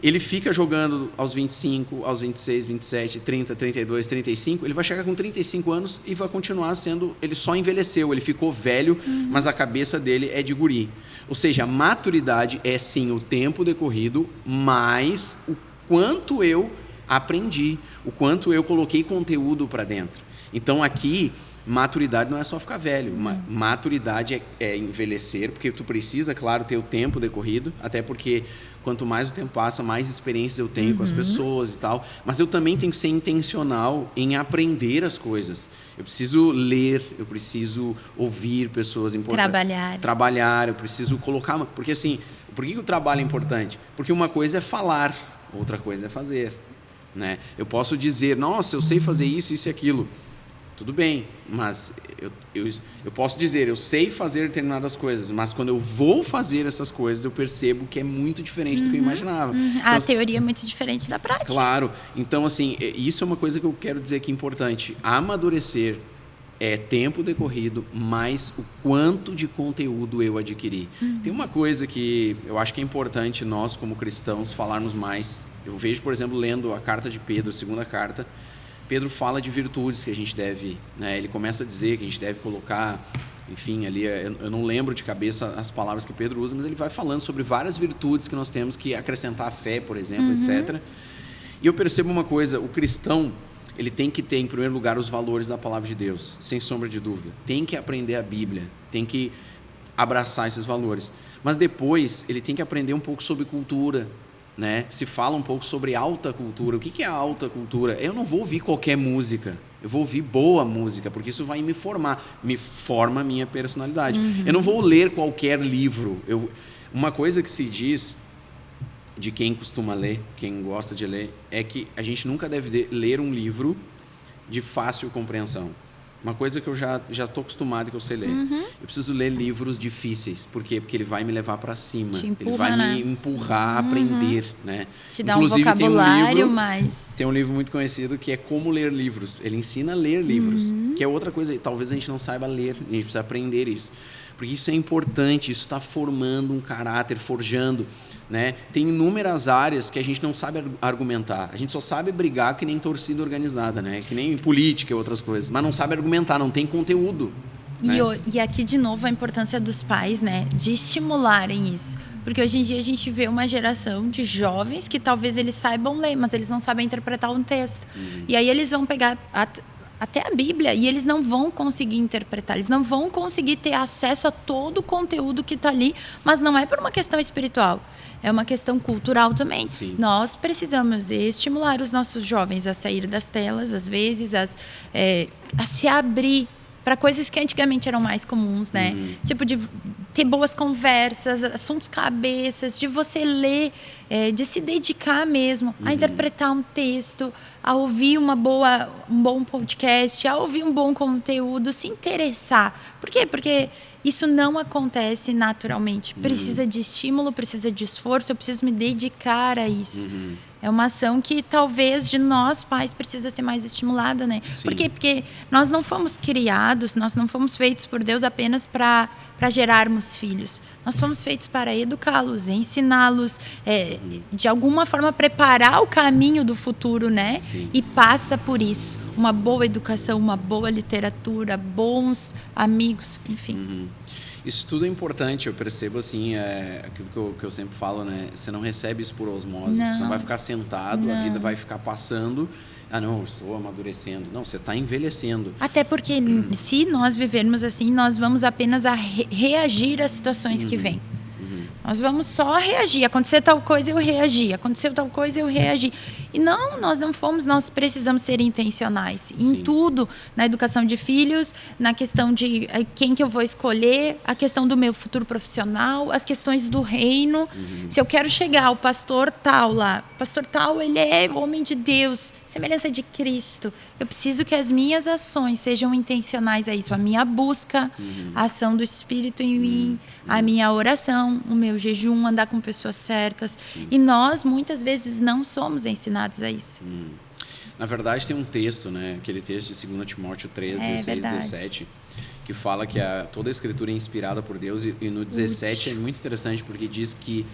[SPEAKER 1] Ele fica jogando aos 25, aos 26, 27, 30, 32, 35, ele vai chegar com 35 anos e vai continuar sendo, ele só envelheceu, ele ficou velho, mas a cabeça dele é de guri. Ou seja, a maturidade é sim o tempo decorrido, mas o quanto eu aprendi, o quanto eu coloquei conteúdo para dentro. Então aqui, maturidade não é só ficar velho, maturidade é envelhecer, porque tu precisa, claro, ter o tempo decorrido, até porque quanto mais o tempo passa, mais experiências eu tenho com as pessoas e tal, mas eu também tenho que ser intencional em aprender as coisas. Eu preciso ler, eu preciso ouvir pessoas importantes. Trabalhar, eu preciso colocar... Porque assim, por que o trabalho é importante? Porque uma coisa é falar, outra coisa é fazer, né? Eu posso dizer, nossa, eu sei fazer isso, isso e aquilo. Tudo bem, mas eu posso dizer, eu sei fazer determinadas coisas, mas quando eu vou fazer essas coisas, eu percebo que é muito diferente do que eu imaginava. Então,
[SPEAKER 2] a teoria é muito diferente da prática.
[SPEAKER 1] Claro. Então, assim, isso é uma coisa que eu quero dizer que é importante. Amadurecer é tempo decorrido, mais o quanto de conteúdo eu adquiri. Tem uma coisa que eu acho que é importante nós, como cristãos, falarmos mais. Eu vejo, por exemplo, lendo a carta de Pedro, a segunda carta, Pedro fala de virtudes que a gente deve, né? Ele começa a dizer que a gente deve colocar, enfim, ali, eu não lembro de cabeça as palavras que Pedro usa, mas ele vai falando sobre várias virtudes que nós temos que acrescentar à fé, por exemplo, etc. E eu percebo uma coisa, o cristão, ele tem que ter, em primeiro lugar, os valores da palavra de Deus, sem sombra de dúvida. Tem que aprender a Bíblia, tem que abraçar esses valores. Mas depois, ele tem que aprender um pouco sobre cultura, né? Se fala um pouco sobre alta cultura. O que é a alta cultura? Eu não vou ouvir qualquer música, eu vou ouvir boa música, porque isso vai me formar, me forma a minha personalidade. Eu não vou ler qualquer livro. Uma coisa que se diz de quem costuma ler, quem gosta de ler, é que a gente nunca deve ler um livro de fácil compreensão. Uma coisa que eu já estou acostumado, que eu sei ler. Eu preciso ler livros difíceis. Por quê? Porque ele vai me levar para cima.
[SPEAKER 2] Empurra,
[SPEAKER 1] ele vai me empurrar a aprender, né?
[SPEAKER 2] Te dá um vocabulário,
[SPEAKER 1] tem um livro muito conhecido que é Como Ler Livros. Ele ensina a ler livros, que é outra coisa. Talvez a gente não saiba ler, a gente precisa aprender isso. porque isso é importante, isso está formando um caráter, forjando, né? Tem inúmeras áreas que a gente não sabe argumentar, a gente só sabe brigar que nem torcida organizada, né? Que nem política e outras coisas, mas não sabe argumentar, não tem conteúdo. Né?
[SPEAKER 2] E aqui, de novo, a importância dos pais, né, de estimularem isso. Porque hoje em dia a gente vê uma geração de jovens que talvez eles saibam ler, mas eles não sabem interpretar um texto. E aí eles vão pegar até a Bíblia e eles não vão conseguir interpretar, eles não vão conseguir ter acesso a todo o conteúdo que está ali, mas não é por uma questão espiritual, é uma questão cultural também.
[SPEAKER 1] Sim.
[SPEAKER 2] Nós precisamos estimular os nossos jovens a sair das telas, às vezes, a se abrir para coisas que antigamente eram mais comuns, né? Tipo, de ter boas conversas, assuntos cabeças, de você ler, de se dedicar mesmo a interpretar um texto, a ouvir um bom podcast, a ouvir um bom conteúdo, se interessar. Por quê? Porque isso não acontece naturalmente. Precisa de estímulo, precisa de esforço, eu preciso me dedicar a isso. É uma ação que talvez de nós pais precisa ser mais estimulada, né?
[SPEAKER 1] Sim.
[SPEAKER 2] Por quê? Porque nós não fomos criados, nós não fomos feitos por Deus apenas para gerarmos filhos. Nós fomos feitos para educá-los, ensiná-los, de alguma forma preparar o caminho do futuro, né?
[SPEAKER 1] Sim.
[SPEAKER 2] E passa por isso. Uma boa educação, uma boa literatura, bons amigos, enfim.
[SPEAKER 1] Isso tudo é importante, eu percebo assim, aquilo que eu sempre falo, né? Você não recebe isso por osmose, você não vai ficar sentado, a vida vai ficar passando. Ah, não, eu estou amadurecendo. Não, você está envelhecendo.
[SPEAKER 2] Até porque se nós vivermos assim, nós vamos apenas reagir às situações que vêm. Nós vamos só reagir. Aconteceu tal coisa, eu reagi. Aconteceu tal coisa, eu reagi. E não, nós não fomos, nós precisamos ser intencionais. Em tudo, na educação de filhos, na questão de quem que eu vou escolher, a questão do meu futuro profissional, as questões do reino. Se eu quero chegar ao pastor tal lá, pastor tal, ele é homem de Deus, semelhança de Cristo. Eu preciso que as minhas ações sejam intencionais a isso. A minha busca, a ação do Espírito em mim, a minha oração, o meu jejum, andar com pessoas certas. E nós, muitas vezes, não somos ensinados a isso.
[SPEAKER 1] Na verdade, tem um texto, né? Aquele texto de 2 Timóteo 3, 16 e 17, que fala que toda a Escritura é inspirada por Deus. E no 17 é muito interessante, porque diz que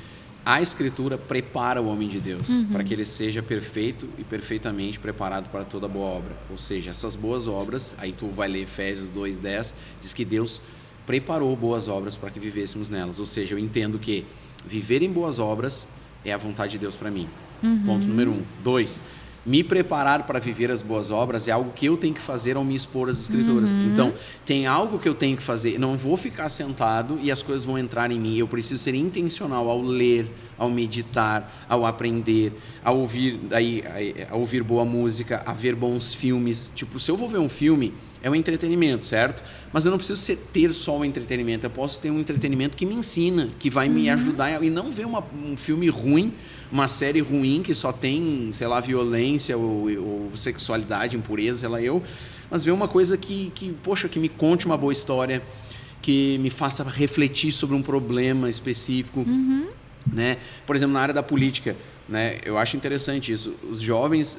[SPEAKER 1] a Escritura prepara o homem de Deus para que ele seja perfeito e perfeitamente preparado para toda boa obra. Ou seja, essas boas obras, aí tu vai ler Efésios 2:10, diz que Deus preparou boas obras para que vivêssemos nelas. Ou seja, eu entendo que viver em boas obras é a vontade de Deus para mim. Ponto número 1. 2, me preparar para viver as boas obras é algo que eu tenho que fazer ao me expor às Escrituras. Então, tem algo que eu tenho que fazer. Não vou ficar sentado e as coisas vão entrar em mim. Eu preciso ser intencional ao ler, ao meditar, ao aprender, a ouvir boa música, a ver bons filmes. Tipo, se eu vou ver um filme, é um entretenimento, certo? Mas eu não preciso ter só o entretenimento. Eu posso ter um entretenimento que me ensina, que vai me ajudar. E não ver um filme ruim, uma série ruim que só tem, sei lá, violência ou sexualidade, impureza, sei lá eu. Mas ver uma coisa que me conte uma boa história, que me faça refletir sobre um problema específico. Né? Por exemplo, na área da política, né? Eu acho interessante isso. Os jovens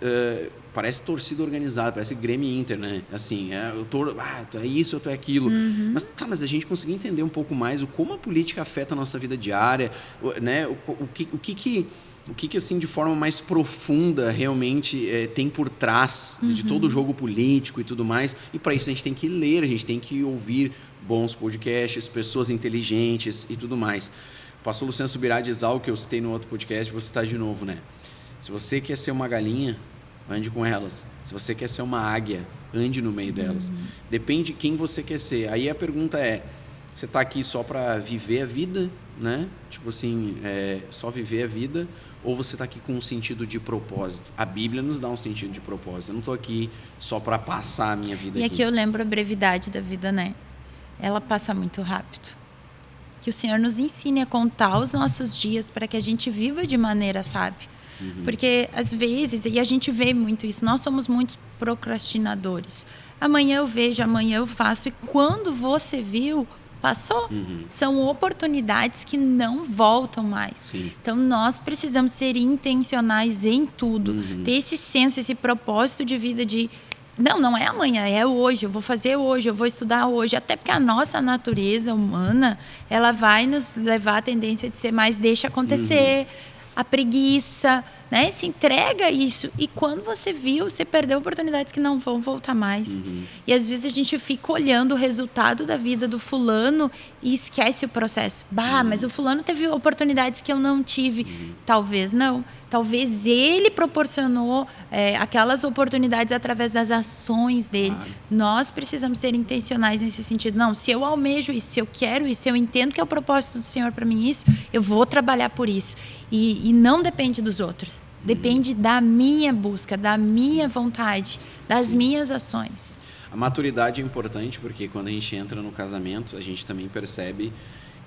[SPEAKER 1] parece torcida organizada, parece Grêmio e Inter, né? Assim, tu é isso, tu é aquilo. Mas a gente conseguir entender um pouco mais como a política afeta a nossa vida diária, né? O que assim de forma mais profunda realmente tem por trás de todo o jogo político e tudo mais. E para isso a gente tem que ler, a gente tem que ouvir bons podcasts, pessoas inteligentes e tudo mais. O pastor Luciano Subirá diz algo que eu citei no outro podcast, vou citar de novo, né? Se você quer ser uma galinha, ande com elas. Se você quer ser uma águia, ande no meio delas. Depende de quem você quer ser. Aí a pergunta é, você está aqui só para viver a vida, né? Tipo assim, só viver a vida, ou você está aqui com um sentido de propósito? A Bíblia nos dá um sentido de propósito. Eu não estou aqui só para passar a minha vida aqui.
[SPEAKER 2] E aqui eu lembro a brevidade da vida, né? Ela passa muito rápido. Que o Senhor nos ensine a contar os nossos dias para que a gente viva de maneira sábia. Porque, às vezes, e a gente vê muito isso, nós somos muitos procrastinadores. Amanhã eu vejo, amanhã eu faço. E quando você viu, passou. São oportunidades que não voltam mais.
[SPEAKER 1] Sim.
[SPEAKER 2] Então, nós precisamos ser intencionais em tudo. Ter esse senso, esse propósito de vida de Não é amanhã, é hoje. Eu vou fazer hoje, eu vou estudar hoje. Até porque a nossa natureza humana, ela vai nos levar à tendência de ser mais deixa acontecer, a preguiça, né? Se entrega a isso. E quando você viu, você perdeu oportunidades que não vão voltar mais. E às vezes a gente fica olhando o resultado da vida do fulano e esquece o processo. Mas o fulano teve oportunidades que eu não tive. Talvez não. Talvez ele proporcionou aquelas oportunidades através das ações dele. Nós precisamos ser intencionais nesse sentido. Não, se eu almejo isso, se eu quero isso, se eu entendo que é o propósito do Senhor para mim isso, eu vou trabalhar por isso. E não depende dos outros. Depende da minha busca, da minha vontade, das minhas ações.
[SPEAKER 1] A maturidade é importante porque quando a gente entra no casamento, a gente também percebe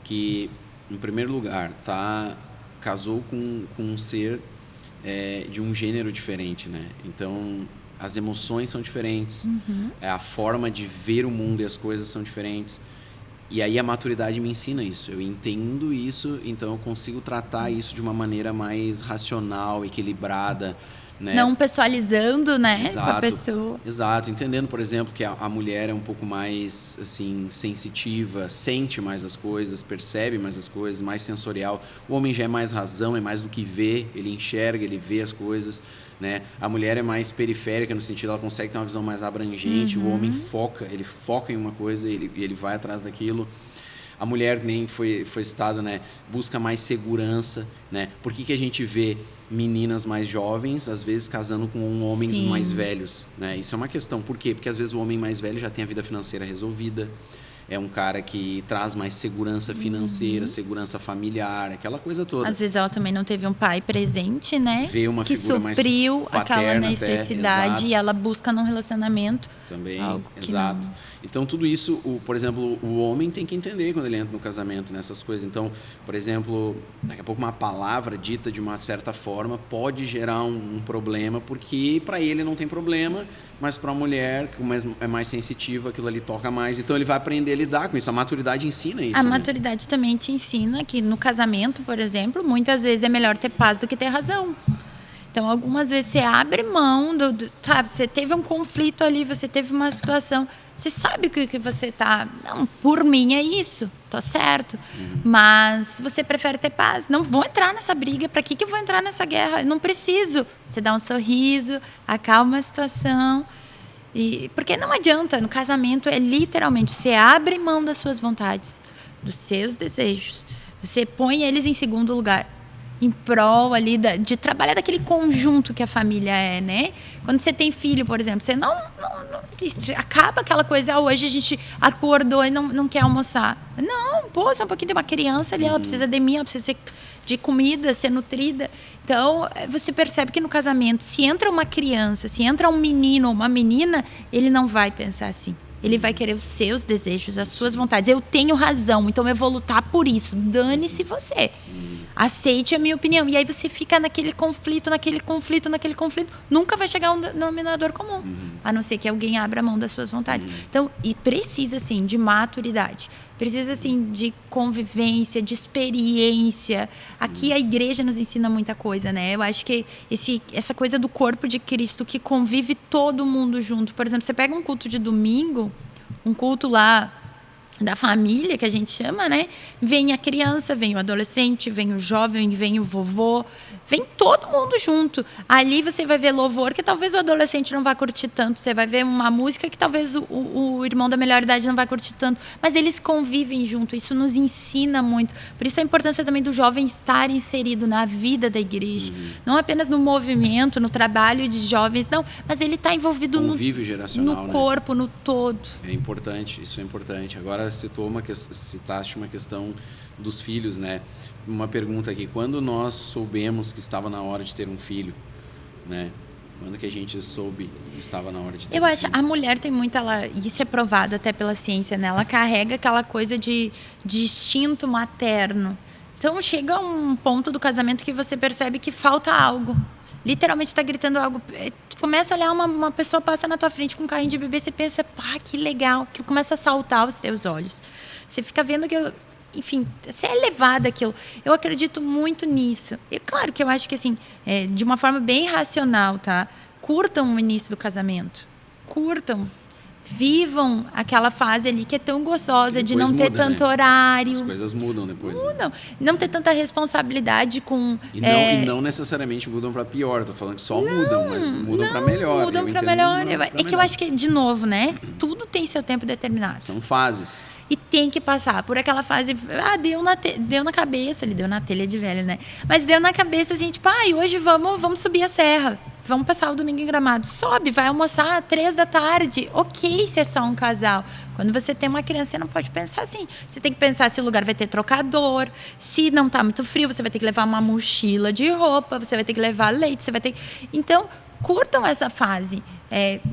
[SPEAKER 1] que, em primeiro lugar, casou com um ser de um gênero diferente, né? Então, as emoções são diferentes, a forma de ver o mundo e as coisas são diferentes. E aí a maturidade me ensina isso. Eu entendo isso, então eu consigo tratar isso de uma maneira mais racional, equilibrada, né?
[SPEAKER 2] Não pessoalizando, né?
[SPEAKER 1] Exato,
[SPEAKER 2] com a pessoa.
[SPEAKER 1] Exato. Entendendo, por exemplo, que a mulher é um pouco mais assim, sensitiva, sente mais as coisas, percebe mais as coisas, mais sensorial. O homem já é mais razão, é mais do que vê, ele enxerga, ele vê as coisas, né? A mulher é mais periférica no sentido, ela consegue ter uma visão mais abrangente. O homem ele foca em uma coisa e ele vai atrás daquilo. A mulher, nem foi citado, né, busca mais segurança, né? Por que a gente vê meninas mais jovens, às vezes, casando com homens mais velhos, né? Isso é uma questão. Por quê? Porque, às vezes, o homem mais velho já tem a vida financeira resolvida, é um cara que traz mais segurança financeira, segurança familiar, aquela coisa toda.
[SPEAKER 2] Às vezes ela também não teve um pai presente, né?
[SPEAKER 1] Vê uma
[SPEAKER 2] que
[SPEAKER 1] figura mais
[SPEAKER 2] supriu aquela
[SPEAKER 1] paterna
[SPEAKER 2] necessidade e ela busca num relacionamento
[SPEAKER 1] também,
[SPEAKER 2] exato.
[SPEAKER 1] Não... Então tudo isso, por exemplo, o homem tem que entender quando ele entra no casamento, nessas coisas. Então, por exemplo, daqui a pouco uma palavra dita de uma certa forma pode gerar um problema, porque para ele não tem problema, mas para a mulher, que é mais sensitiva, aquilo ali toca mais. Então ele vai aprender a lidar com isso. A maturidade ensina isso.
[SPEAKER 2] A maturidade também te ensina que no casamento, por exemplo, muitas vezes é melhor ter paz do que ter razão. Então, algumas vezes você abre mão sabe, você teve um conflito ali, você teve uma situação, você sabe que você tá, não, por mim é isso, tá certo. Mas você prefere ter paz. Não vou entrar nessa briga, para que eu vou entrar nessa guerra? Eu não preciso. Você dá um sorriso, acalma a situação. Porque não adianta, no casamento é literalmente, você abre mão das suas vontades, dos seus desejos. Você põe eles em segundo lugar. Em prol ali de trabalhar daquele conjunto que a família é, né? Quando você tem filho, por exemplo, você não acaba aquela coisa, hoje a gente acordou e não quer almoçar. Não, pô, só um pouquinho, tem uma criança ali, ela precisa de mim, ela precisa de comida, ser nutrida. Então, você percebe que no casamento, se entra uma criança, se entra um menino ou uma menina, ele não vai pensar assim. Ele vai querer os seus desejos, as suas vontades. Eu tenho razão, então eu vou lutar por isso. Dane-se você. Aceite a minha opinião. E aí você fica naquele conflito. Nunca vai chegar a um denominador comum. A não ser que alguém abra mão das suas vontades. Então, e precisa, sim, de maturidade. Precisa, sim, de convivência, de experiência. Aqui a igreja nos ensina muita coisa, né? Eu acho que essa coisa do corpo de Cristo que convive todo mundo junto. Por exemplo, você pega um culto de domingo, um culto lá da família, que a gente chama, né? Vem a criança, vem o adolescente, vem o jovem, vem o vovô, vem todo mundo junto. Ali você vai ver louvor que talvez o adolescente não vá curtir tanto, você vai ver uma música que talvez o irmão da melhor idade não vai curtir tanto, mas eles convivem junto, isso nos ensina muito. Por isso a importância também do jovem estar inserido na vida da igreja, não apenas no movimento, no trabalho de jovens, não, mas ele está envolvido
[SPEAKER 1] convívio geracional,
[SPEAKER 2] no corpo, né? No todo.
[SPEAKER 1] É importante, isso é importante. Agora citaste uma questão dos filhos, né? Uma pergunta aqui: quando nós soubemos que estava na hora de ter um filho, né? Quando que a gente soube que estava na hora de ter um filho?
[SPEAKER 2] Eu acho a mulher tem muito, isso é provado até pela ciência, né? Ela carrega aquela coisa de instinto materno. Então chega um ponto do casamento que você percebe que falta algo. Literalmente está gritando algo. Tu começa a olhar, uma pessoa passa na tua frente com um carrinho de bebê, você pensa, pá, que legal. Aquilo começa a saltar aos teus olhos. Você fica vendo aquilo, enfim, você é levada aquilo. Eu acredito muito nisso. E claro que eu acho que, assim, de uma forma bem racional, tá? Curtam o início do casamento. curtam. Vivam aquela fase ali que é tão gostosa de não ter
[SPEAKER 1] muda,
[SPEAKER 2] tanto
[SPEAKER 1] né?
[SPEAKER 2] horário.
[SPEAKER 1] As coisas mudam depois.
[SPEAKER 2] Mudam.
[SPEAKER 1] Né?
[SPEAKER 2] Não ter tanta responsabilidade com...
[SPEAKER 1] E não necessariamente mudam para pior. Tô falando que só mudam, mas mudam para melhor.
[SPEAKER 2] Mudam para melhor. Que eu acho que, de novo, né? Tudo tem seu tempo determinado.
[SPEAKER 1] São fases.
[SPEAKER 2] E tem que passar por aquela fase... deu na cabeça. Ele deu na telha de velho, né? Mas deu na cabeça, assim, tipo... hoje vamos subir a serra. Vamos passar o domingo em Gramado. Sobe, vai almoçar às 3 da tarde. Ok, se é só um casal. Quando você tem uma criança, você não pode pensar assim. Você tem que pensar se o lugar vai ter trocador. Se não está muito frio, você vai ter que levar uma mochila de roupa. Você vai ter que levar leite. Você vai ter... Então, curtam essa fase.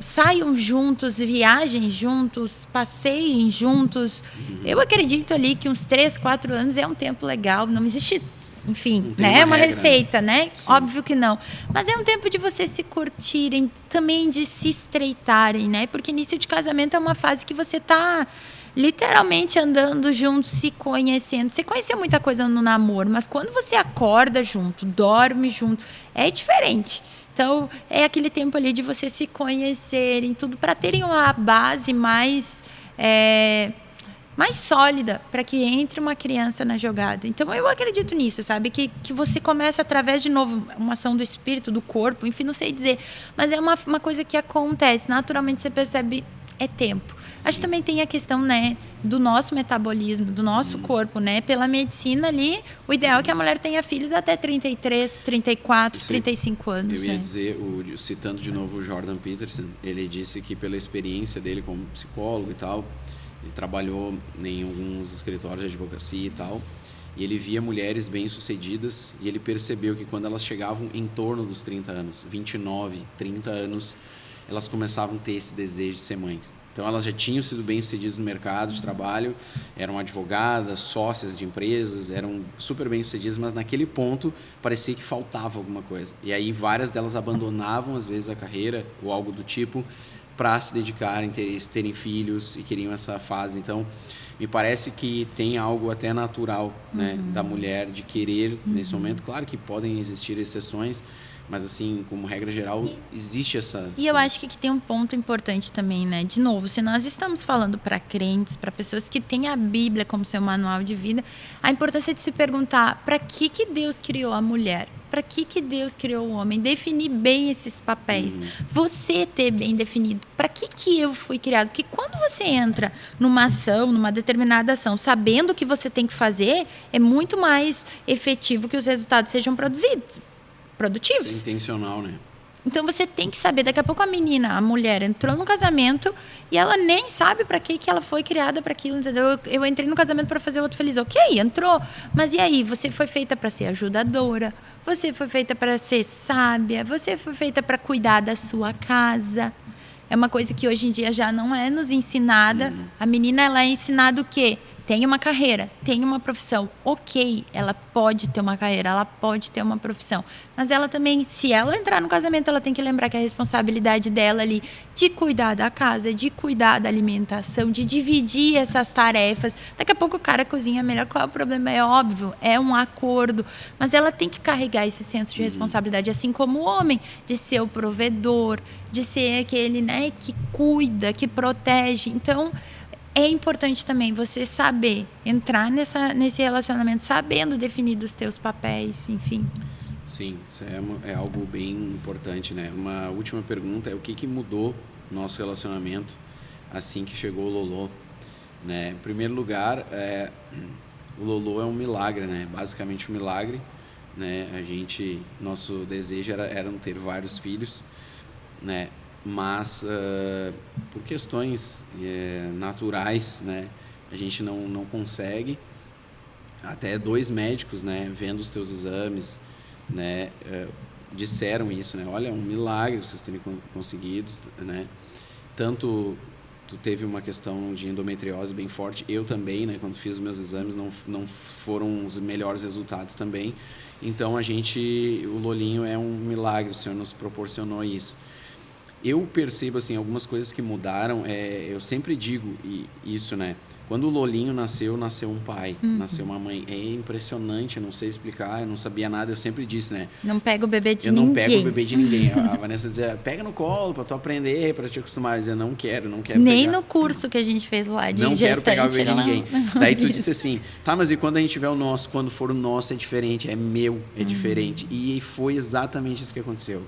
[SPEAKER 2] Saiam juntos, viajem juntos, passeiem juntos. Eu acredito ali que uns 3, 4 anos é um tempo legal. Não existe... Enfim, né? É uma receita, né? Sim. Óbvio que não. Mas é um tempo de vocês se curtirem, também de se estreitarem, né? Porque início de casamento é uma fase que você tá literalmente andando junto, se conhecendo. Você conheceu muita coisa no namoro, mas quando você acorda junto, dorme junto, é diferente. Então, é aquele tempo ali de vocês se conhecerem, tudo, para terem uma base mais sólida para que entre uma criança na jogada. Então, eu acredito nisso, sabe? Que você começa através, de novo, uma ação do espírito, do corpo, enfim, não sei dizer. Mas é uma coisa que acontece. Naturalmente, você percebe, é tempo. Sim. Acho que também tem a questão, né, do nosso metabolismo, do nosso corpo, né? Pela medicina ali, o ideal é que a mulher tenha filhos até 33, 34, 35 anos.
[SPEAKER 1] Eu ia dizer, citando de novo o Jordan Peterson, ele disse que pela experiência dele como psicólogo e tal, ele trabalhou em alguns escritórios de advocacia e tal, e ele via mulheres bem-sucedidas e ele percebeu que quando elas chegavam em torno dos 30 anos, 29, 30 anos, elas começavam a ter esse desejo de ser mães. Então, elas já tinham sido bem-sucedidas no mercado de trabalho, eram advogadas, sócias de empresas, eram super bem-sucedidas, mas naquele ponto parecia que faltava alguma coisa. E aí, várias delas abandonavam, às vezes, a carreira ou algo do tipo, para se dedicarem, terem filhos e queriam essa fase. Então, me parece que tem algo até natural, né, da mulher de querer nesse momento. Claro que podem existir exceções, mas assim, como regra geral, existe essa...
[SPEAKER 2] E eu acho que aqui tem um ponto importante também, né? De novo, se nós estamos falando para crentes, para pessoas que têm a Bíblia como seu manual de vida, a importância de se perguntar para que Deus criou a mulher? Para que Deus criou o homem? Definir bem esses papéis. Você ter bem definido. Para que eu fui criado? Porque quando você entra numa ação, numa determinada ação, sabendo o que você tem que fazer, é muito mais efetivo que os resultados sejam produzidos. Produtivos.
[SPEAKER 1] Isso é intencional, né?
[SPEAKER 2] Então você tem que saber, daqui a pouco a mulher entrou no casamento e ela nem sabe para que ela foi criada para aquilo, entendeu? Eu entrei no casamento para fazer o outro feliz. Ok, entrou. Mas e aí? Você foi feita para ser ajudadora, você foi feita para ser sábia, você foi feita para cuidar da sua casa. É uma coisa que hoje em dia já não é nos ensinada. A menina, ela é ensinada o quê? Tem uma carreira, tem uma profissão. Ok, ela pode ter uma carreira, ela pode ter uma profissão. Mas ela também, se ela entrar no casamento, ela tem que lembrar que a responsabilidade dela ali de cuidar da casa, de cuidar da alimentação, de dividir essas tarefas. Daqui a pouco o cara cozinha melhor. Qual é o problema? É óbvio, é um acordo. Mas ela tem que carregar esse senso de responsabilidade, assim como o homem, de ser o provedor, de ser aquele, né, que cuida, que protege. Então, é importante também você saber entrar nesse relacionamento sabendo definir os teus papéis, enfim.
[SPEAKER 1] Sim, isso é algo bem importante, né? Uma última pergunta é o que mudou no nosso relacionamento assim que chegou o Lolo, né? Em primeiro lugar, o Lolo é um milagre, né? Basicamente um milagre, né? Nosso desejo era ter vários filhos, né? Mas por questões naturais, né, a gente não consegue. Até 2 médicos, né, vendo os teus exames, né, disseram isso, né, olha, é um milagre vocês terem conseguido, né. Tanto tu teve uma questão de endometriose bem forte, eu também, né, quando fiz os meus exames não foram os melhores resultados também. Então o Lolinho é um milagre, o Senhor nos proporcionou isso. Eu percebo assim algumas coisas que mudaram. Eu sempre digo isso, né? Quando o Lolinho nasceu um pai, nasceu uma mãe. É impressionante, eu não sei explicar, eu não sabia nada, eu sempre disse, né?
[SPEAKER 2] Não pega o bebê de
[SPEAKER 1] eu
[SPEAKER 2] ninguém.
[SPEAKER 1] Eu não pego o bebê de ninguém. A Vanessa dizia, pega no colo pra tu aprender, pra te acostumar. Eu dizia, não quero
[SPEAKER 2] Nem
[SPEAKER 1] pegar.
[SPEAKER 2] no curso que a gente fez lá de
[SPEAKER 1] não
[SPEAKER 2] gestante.
[SPEAKER 1] Não quero pegar o bebê de ninguém.
[SPEAKER 2] Não.
[SPEAKER 1] Daí tu disse assim, tá, mas e quando a gente tiver o nosso? Quando for o nosso é diferente, é meu, é diferente. E foi exatamente isso que aconteceu.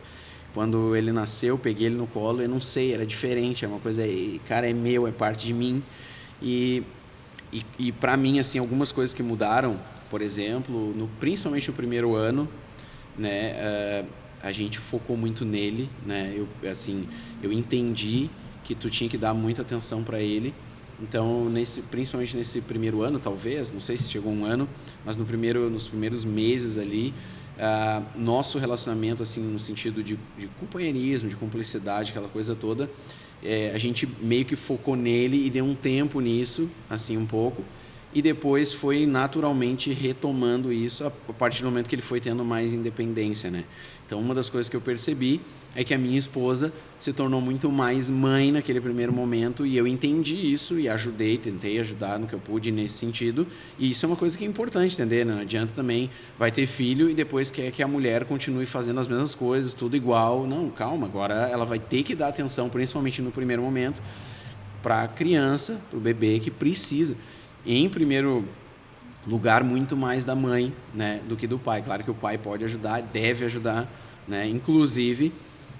[SPEAKER 1] Quando ele nasceu, eu peguei ele no colo, eu não sei, era diferente, é uma coisa, cara, é meu, é parte de mim. E para mim, assim, algumas coisas que mudaram, por exemplo, principalmente no primeiro ano, né, a gente focou muito nele, né, eu entendi que tu tinha que dar muita atenção para ele. Então, principalmente nesse primeiro ano, talvez, não sei se chegou um ano, mas nos primeiros meses ali, nosso relacionamento, assim, no sentido de companheirismo, de cumplicidade, aquela coisa toda, a gente meio que focou nele e deu um tempo nisso, assim, um pouco, e depois foi naturalmente retomando isso a partir do momento que ele foi tendo mais independência, né? Então, uma das coisas que eu percebi é que a minha esposa se tornou muito mais mãe naquele primeiro momento, e eu entendi isso e tentei ajudar no que eu pude nesse sentido, e isso é uma coisa que é importante entender, né? Não adianta também, vai ter filho e depois quer que a mulher continue fazendo as mesmas coisas, tudo igual. Não, calma, agora ela vai ter que dar atenção, principalmente no primeiro momento, para a criança, para o bebê que precisa. Em primeiro lugar, muito mais da mãe, né, do que do pai. Claro que o pai pode ajudar, deve ajudar, né? Inclusive,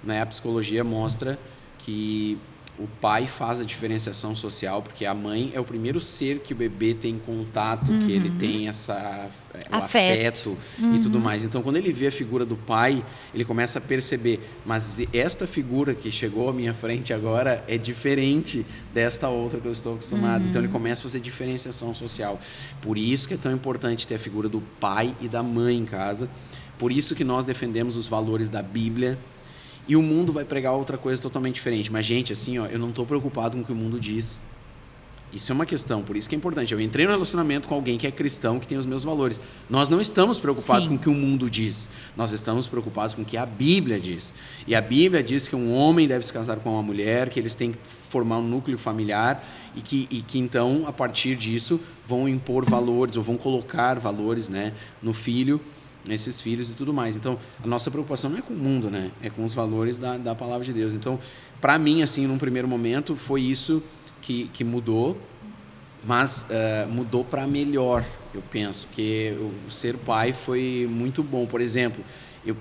[SPEAKER 1] né, a psicologia mostra que o pai faz a diferenciação social, porque a mãe é o primeiro ser que o bebê tem contato, que ele tem o afeto e tudo mais. Então, quando ele vê a figura do pai, ele começa a perceber, mas esta figura que chegou à minha frente agora é diferente desta outra que eu estou acostumado. Então, ele começa a fazer diferenciação social. Por isso que é tão importante ter a figura do pai e da mãe em casa. Por isso que nós defendemos os valores da Bíblia. E o mundo vai pregar outra coisa totalmente diferente. Mas, gente, assim, ó, eu não estou preocupado com o que o mundo diz. Isso é uma questão, por isso que é importante. Eu entrei no relacionamento com alguém que é cristão, que tem os meus valores. Nós não estamos preocupados com o que o mundo diz. Nós estamos preocupados com o que a Bíblia diz. E a Bíblia diz que um homem deve se casar com uma mulher, que eles têm que formar um núcleo familiar e que então, a partir disso, vão impor valores ou vão colocar valores, né, no filho, nesses filhos e tudo mais. Então, a nossa preocupação não é com o mundo, né? É com os valores da palavra de Deus. Então, para mim, assim, num primeiro momento, foi isso que mudou, mas mudou para melhor, eu penso, que o ser pai foi muito bom. Por exemplo, eu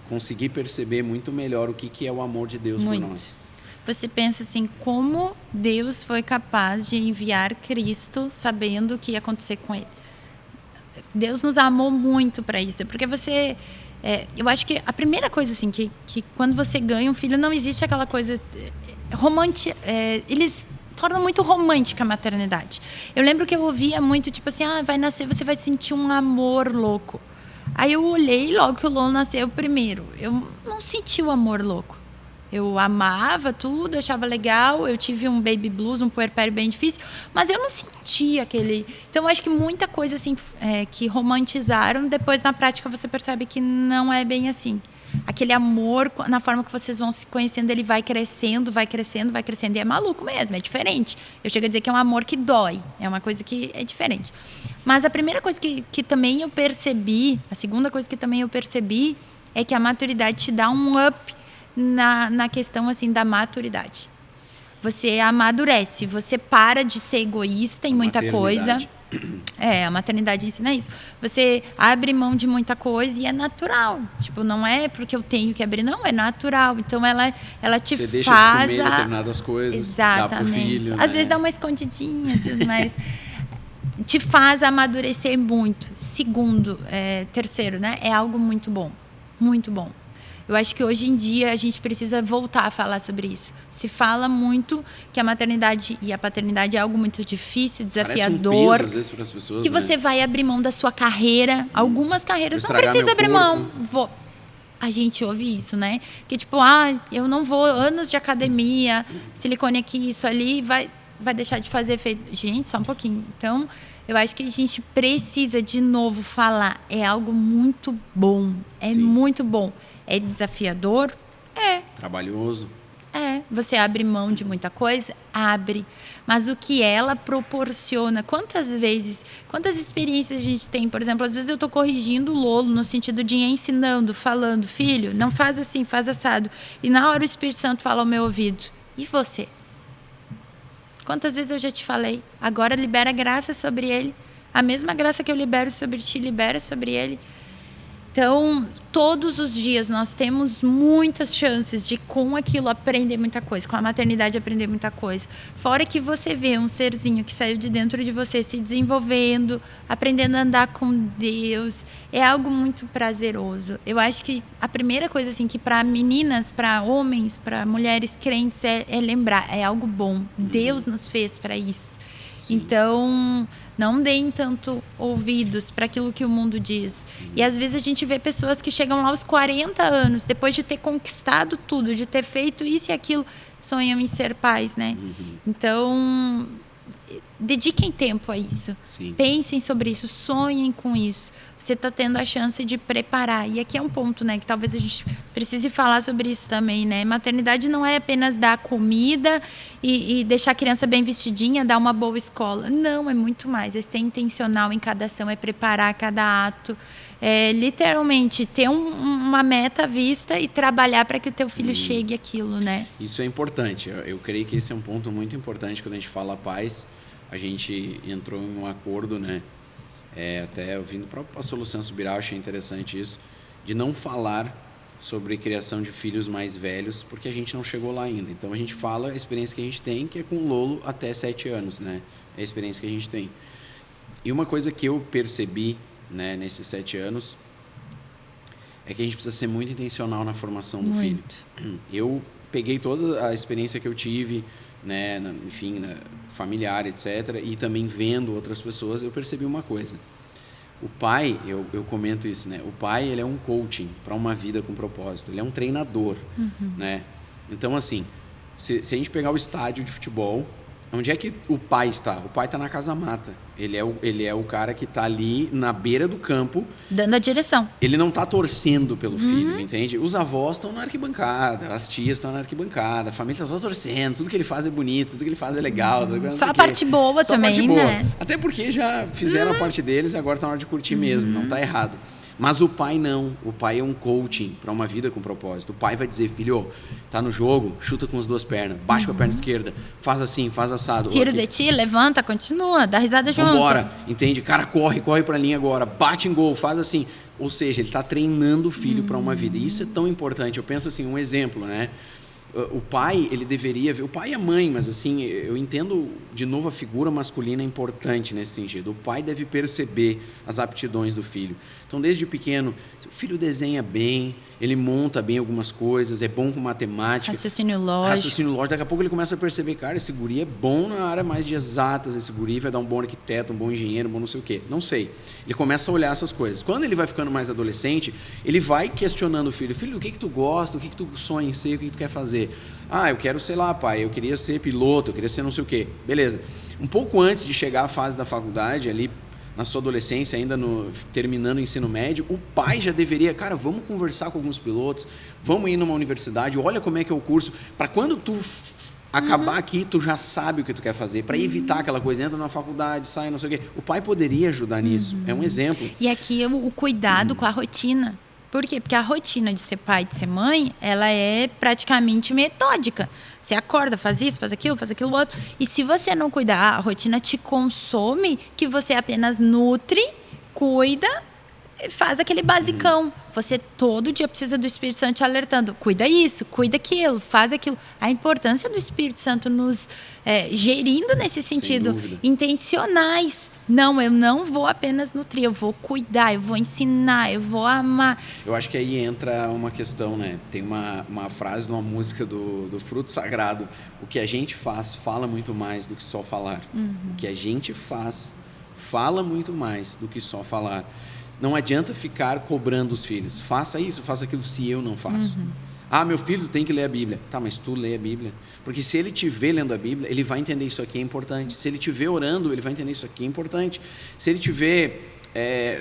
[SPEAKER 1] consegui perceber muito melhor o que é o amor de Deus por nós.
[SPEAKER 2] Você pensa assim, como Deus foi capaz de enviar Cristo sabendo o que ia acontecer com ele. Deus nos amou muito para isso, porque você... eu acho que a primeira coisa, assim, que quando você ganha um filho, não existe aquela coisa romântica. Eles tornam muito romântica a maternidade. Eu lembro que eu ouvia muito, tipo assim, vai nascer, você vai sentir um amor louco. Aí eu olhei, logo que o Lolo nasceu primeiro, eu não senti o amor louco. Eu amava tudo, eu achava legal. Eu tive um baby blues, um puerpério bem difícil, mas eu não sentia aquele... Então, eu acho que muita coisa assim, que romantizaram, depois na prática você percebe que não é bem assim. Aquele amor, na forma que vocês vão se conhecendo, ele vai crescendo, vai crescendo, vai crescendo. E é maluco mesmo, é diferente. Eu chego a dizer que é um amor que dói, é uma coisa que é diferente. Mas a primeira coisa que também eu percebi, a segunda coisa que também eu percebi, é que a maturidade te dá um up na questão, assim, da maturidade. Você amadurece, você para de ser egoísta em muita coisa. A maternidade ensina isso. Você abre mão de muita coisa e é natural. Tipo, não é porque eu tenho que abrir, não, é natural. Então, ela te
[SPEAKER 1] você deixa
[SPEAKER 2] faz...
[SPEAKER 1] de comer determinadas coisas,
[SPEAKER 2] exatamente.
[SPEAKER 1] dá pro filho,
[SPEAKER 2] às vezes dá uma escondidinha, tudo mais. Te faz amadurecer muito. Terceiro, né? É algo muito bom. Muito bom. Eu acho que hoje em dia a gente precisa voltar a falar sobre isso. Se fala muito que a maternidade e a paternidade é algo muito difícil, desafiador.
[SPEAKER 1] Parece um peso, às vezes, para as pessoas,
[SPEAKER 2] que você vai abrir mão da sua carreira. Algumas carreiras não precisa abrir mão. A gente ouve isso, né? Que tipo, eu não vou, anos de academia, silicone aqui, isso ali, vai deixar de fazer efeito. Gente, só um pouquinho. Então, eu acho que a gente precisa, de novo, falar. É algo muito bom. É Sim. muito bom. É desafiador? É.
[SPEAKER 1] Trabalhoso?
[SPEAKER 2] Você abre mão de muita coisa? Abre. Mas o que ela proporciona, quantas experiências a gente tem? Por exemplo, às vezes eu estou corrigindo o Lolo no sentido de ensinando, falando, filho, não faz assim, faz assado. E na hora o Espírito Santo fala ao meu ouvido, e você? Quantas vezes eu já te falei? Agora libera graça sobre ele. A mesma graça que eu libero sobre ti, libera sobre ele. Então, todos os dias nós temos muitas chances de, com aquilo, aprender muita coisa. Com a maternidade, aprender muita coisa. Fora que você vê um serzinho que saiu de dentro de você se desenvolvendo, aprendendo a andar com Deus. É algo muito prazeroso. Eu acho que a primeira coisa, assim, que para meninas, para homens, para mulheres crentes, é lembrar. É algo bom. Deus nos fez para isso. Então, não deem tanto ouvidos para aquilo que o mundo diz. E às vezes a gente vê pessoas que chegam lá aos 40 anos, depois de ter conquistado tudo, de ter feito isso e aquilo, sonham em ser pais, né? Então, dediquem tempo a isso.
[SPEAKER 1] Sim.
[SPEAKER 2] Pensem sobre isso, sonhem com isso. Você está tendo a chance de preparar. E aqui é um ponto, né, que talvez a gente precise falar sobre isso também, né? Maternidade não é apenas dar comida e deixar a criança bem vestidinha, dar uma boa escola. Não, é muito mais. É ser intencional em cada ação, é preparar cada ato. É literalmente ter uma meta à vista e trabalhar para que o teu filho chegue àquilo, né?
[SPEAKER 1] Isso é importante. Eu creio que esse é um ponto muito importante quando a gente fala pais. A gente entrou em um acordo, né? Até ouvindo o próprio pastor Luciano Subirá, achei interessante isso, de não falar sobre criação de filhos mais velhos, porque a gente não chegou lá ainda. Então a gente fala a experiência que a gente tem, que é com o Lolo até 7 anos, né? É a experiência que a gente tem. E uma coisa que eu percebi, né, nesses 7 anos, é que a gente precisa ser muito intencional na formação do filho. Eu peguei toda a experiência que eu tive, né, enfim, familiar, etc., e também vendo outras pessoas, eu percebi uma coisa. O pai, eu comento isso, né? O pai, ele é um coaching para uma vida com propósito. Ele é um treinador, né? Então, assim, se a gente pegar o estádio de futebol, onde é que o pai está? O pai está na casa mata. Ele é o cara que está ali na beira do campo.
[SPEAKER 2] Dando a direção.
[SPEAKER 1] Ele não está torcendo pelo filho, entende? Os avós estão na arquibancada, as tias estão na arquibancada, a família está só torcendo, tudo que ele faz é bonito, tudo que ele faz é legal.
[SPEAKER 2] Só a parte boa só também, parte boa. Né?
[SPEAKER 1] Até porque já fizeram a parte deles e agora está na hora de curtir mesmo, não está errado. Mas o pai não. O pai é um coaching para uma vida com propósito. O pai vai dizer, filho, tá no jogo, chuta com as 2 pernas, baixa com a perna esquerda, faz assim, faz assado.
[SPEAKER 2] Tiro de ti, levanta, continua, dá risada junto.
[SPEAKER 1] Vambora, entende? Cara, corre pra linha agora, bate em gol, faz assim. Ou seja, ele está treinando o filho para uma vida. E isso é tão importante. Eu penso assim, um exemplo, né? O pai, ele deveria ver, o pai e a mãe, mas assim, eu entendo, de novo, a figura masculina é importante nesse sentido. O pai deve perceber as aptidões do filho. Então, desde pequeno, o filho desenha bem, ele monta bem algumas coisas, é bom com matemática.
[SPEAKER 2] Raciocínio lógico.
[SPEAKER 1] Daqui a pouco ele começa a perceber, cara, esse guri é bom na área mais de exatas, esse guri vai dar um bom arquiteto, um bom engenheiro, um bom não sei o quê. Não sei. Ele começa a olhar essas coisas. Quando ele vai ficando mais adolescente, ele vai questionando o filho. Filho, o que tu gosta, o que tu sonha em ser, o que tu quer fazer? Ah, eu quero, sei lá, pai, eu queria ser piloto, eu queria ser não sei o quê. Beleza. Um pouco antes de chegar à fase da faculdade, ali na sua adolescência, ainda terminando o ensino médio, o pai já deveria, cara, vamos conversar com alguns pilotos, vamos ir numa universidade, olha como é que é o curso, para quando tu acabar aqui, tu já sabe o que tu quer fazer, para evitar aquela coisa, entra na faculdade, sai, não sei o quê. O pai poderia ajudar nisso, é um exemplo.
[SPEAKER 2] E aqui o cuidado com a rotina. Por quê? Porque a rotina de ser pai e de ser mãe, ela é praticamente metódica. Você acorda, faz isso, faz aquilo outro. E se você não cuidar, a rotina te consome, que você apenas nutre, cuida, faz aquele basicão. Você todo dia precisa do Espírito Santo te alertando. Cuida isso, cuida aquilo, faz aquilo. A importância do Espírito Santo nos gerindo nesse sentido. Intencionais. Não, eu não vou apenas nutrir, eu vou cuidar, eu vou ensinar, eu vou amar.
[SPEAKER 1] Eu acho que aí entra uma questão, né? Tem uma frase de uma música do Fruto Sagrado. O que a gente faz fala muito mais do que só falar. O que a gente faz fala muito mais do que só falar. Não adianta ficar cobrando os filhos. Faça isso, faça aquilo, se eu não faço. Ah, meu filho tem que ler a Bíblia. Tá, mas tu lê a Bíblia. Porque se ele te vê lendo a Bíblia, ele vai entender isso aqui é importante. Se ele te vê orando, ele vai entender isso aqui é importante. Se ele te vê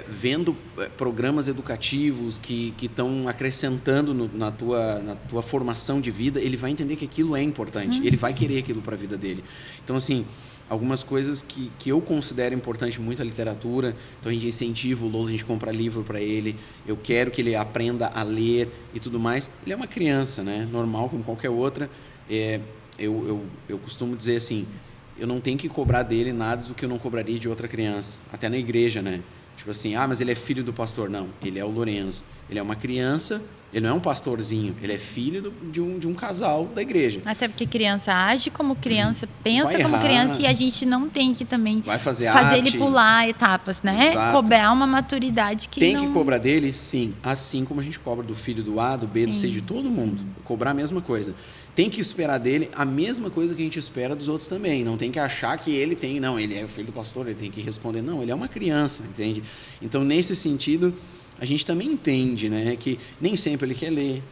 [SPEAKER 1] vendo programas educativos que estão acrescentando na tua formação de vida, ele vai entender que aquilo é importante, ele vai querer aquilo para a vida dele. Então, assim, algumas coisas que eu considero importante, muito a literatura, então a gente incentiva o Lolo, a gente compra livro para ele, eu quero que ele aprenda a ler e tudo mais. Ele é uma criança, né? Normal, como qualquer outra. Eu costumo dizer assim, eu não tenho que cobrar dele nada do que eu não cobraria de outra criança, até na igreja, né? Tipo assim, mas ele é filho do pastor. Não, ele é o Lorenzo. Ele é uma criança, ele não é um pastorzinho, ele é filho de um casal da igreja.
[SPEAKER 2] Até porque criança age como criança, pensa
[SPEAKER 1] vai
[SPEAKER 2] como
[SPEAKER 1] errar,
[SPEAKER 2] criança, e a gente não tem que também
[SPEAKER 1] vai fazer
[SPEAKER 2] ele pular etapas, né?
[SPEAKER 1] Exato.
[SPEAKER 2] Cobrar uma maturidade que
[SPEAKER 1] tem que cobrar dele, sim. Assim como a gente cobra do filho do A, do B, do C, de todo mundo. Cobrar a mesma coisa. Tem que esperar dele a mesma coisa que a gente espera dos outros também. Não tem que achar que ele tem... Não, ele é o filho do pastor, ele tem que responder. Não, ele é uma criança, entende? Então, nesse sentido, a gente também entende, né, que nem sempre ele quer ler,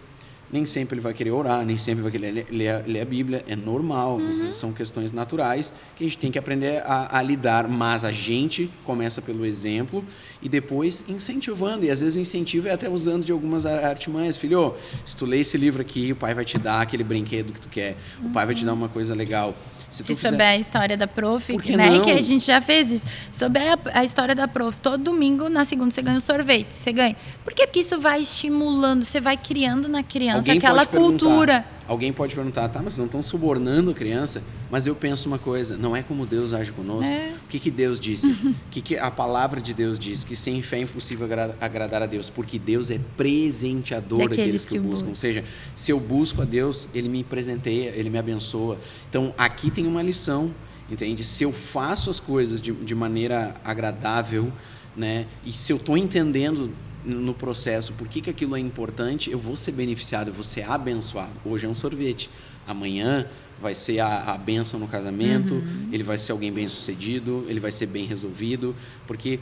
[SPEAKER 1] nem sempre ele vai querer orar, nem sempre vai querer ler a Bíblia. É normal, são questões naturais que a gente tem que aprender a lidar. Mas a gente começa pelo exemplo e depois incentivando. E às vezes o incentivo é até usando de algumas artimanhas. Filho, se tu ler esse livro aqui, o pai vai te dar aquele brinquedo que tu quer. O pai vai te dar uma coisa legal.
[SPEAKER 2] Se souber a história da prof, né, que a gente já fez isso. Souber a história da prof, todo domingo, na segunda, você ganha um sorvete. Você ganha. Por quê? Porque isso vai estimulando, você vai criando na criança aquela cultura.
[SPEAKER 1] Alguém pode perguntar, tá, mas não estão subornando a criança? Mas eu penso uma coisa, não é como Deus age conosco. O que Deus disse? O que a palavra de Deus diz? Que sem fé é impossível agradar a Deus, porque Deus é presenteador daqueles que o buscam. Ou seja, se eu busco a Deus, Ele me presenteia, Ele me abençoa. Então, aqui tem uma lição, entende? Se eu faço as coisas de maneira agradável, né? E se eu estou entendendo no processo por que aquilo é importante, eu vou ser beneficiado, eu vou ser abençoado. Hoje é um sorvete, amanhã vai ser a bênção no casamento, ele vai ser alguém bem sucedido, ele vai ser bem resolvido, porque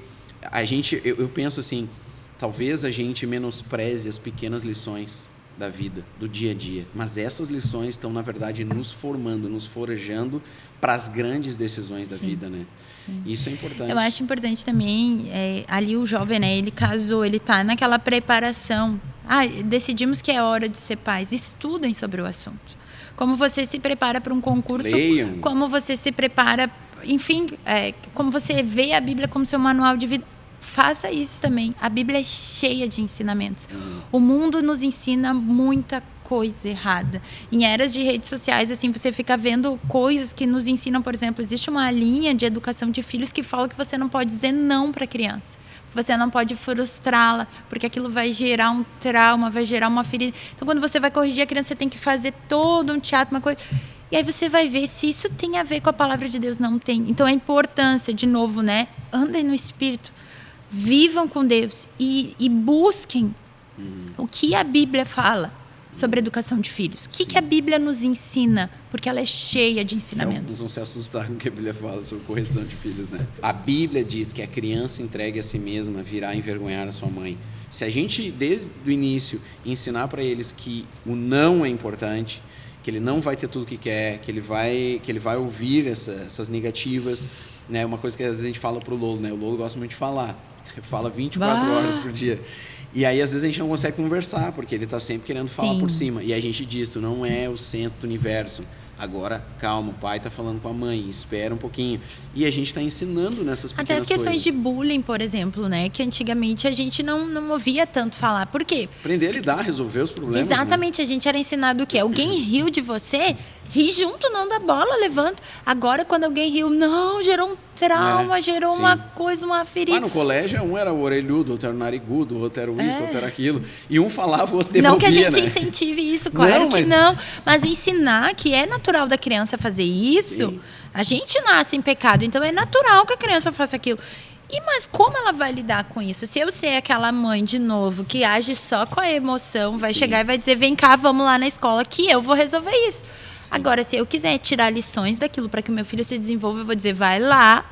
[SPEAKER 1] eu penso assim, talvez a gente menospreze as pequenas lições da vida, do dia a dia, mas essas lições estão, na verdade, nos formando, nos forjando para as grandes decisões da vida, né? Sim. Isso é importante.
[SPEAKER 2] Eu acho importante também, ali o jovem, né? Ele casou, ele está naquela preparação. Decidimos que é hora de ser pais. Estudem sobre o assunto. Como você se prepara para um concurso,
[SPEAKER 1] leiam.
[SPEAKER 2] Como você se prepara, enfim, como você vê a Bíblia como seu manual de vida. Faça isso também. A Bíblia é cheia de ensinamentos. O mundo nos ensina muita coisa errada. Em eras de redes sociais, assim, você fica vendo coisas que nos ensinam, por exemplo, existe uma linha de educação de filhos que fala que você não pode dizer não para a criança. Você não pode frustrá-la, porque aquilo vai gerar um trauma, vai gerar uma ferida. Então, quando você vai corrigir a criança, você tem que fazer todo um teatro, uma coisa... E aí você vai ver se isso tem a ver com a palavra de Deus. Não tem. Então, a importância, de novo, né? Andem no Espírito. Vivam com Deus e busquem o que a Bíblia fala sobre a educação de filhos. O que a Bíblia nos ensina? Porque ela é cheia de ensinamentos.
[SPEAKER 1] Alguns vão se assustar com o que a Bíblia fala sobre correção de filhos, né? A Bíblia diz que a criança entregue a si mesma virá envergonhar a sua mãe. Se a gente, desde o início, ensinar para eles que o não é importante, que ele não vai ter tudo o que quer, que ele vai ouvir essas negativas, né? Uma coisa que às vezes a gente fala pro Lolo, né? O Lolo gosta muito de falar. Fala 24 horas por dia. E aí, às vezes, a gente não consegue conversar, porque ele está sempre querendo falar por cima. E a gente diz, tu não é o centro do universo. Agora, calma, o pai está falando com a mãe, espera um pouquinho. E a gente está ensinando nessas pequenas coisas.
[SPEAKER 2] Até as questões de bullying, por exemplo, né? Que antigamente a gente não ouvia tanto falar. Por quê?
[SPEAKER 1] Aprender a lidar, resolver os problemas.
[SPEAKER 2] Exatamente, né? A gente era ensinado o quê? Alguém riu de você, ri junto, não dá bola, levanta. Agora, quando alguém riu, não, gerou um trauma, gerou uma coisa, uma ferida.
[SPEAKER 1] Mas no colégio, um era o orelhudo, outro era o narigudo, outro era isso, outro era aquilo. E um falava, o outro devolvia,
[SPEAKER 2] não que a gente
[SPEAKER 1] né?
[SPEAKER 2] incentive isso, claro que não. Mas ensinar que é natural da criança fazer isso, a gente nasce em pecado, então é natural que a criança faça aquilo. Mas como ela vai lidar com isso? Se eu ser aquela mãe, de novo, que age só com a emoção, vai chegar e vai dizer, vem cá, vamos lá na escola, que eu vou resolver isso. Agora, se eu quiser tirar lições daquilo para que o meu filho se desenvolva, eu vou dizer, vai lá,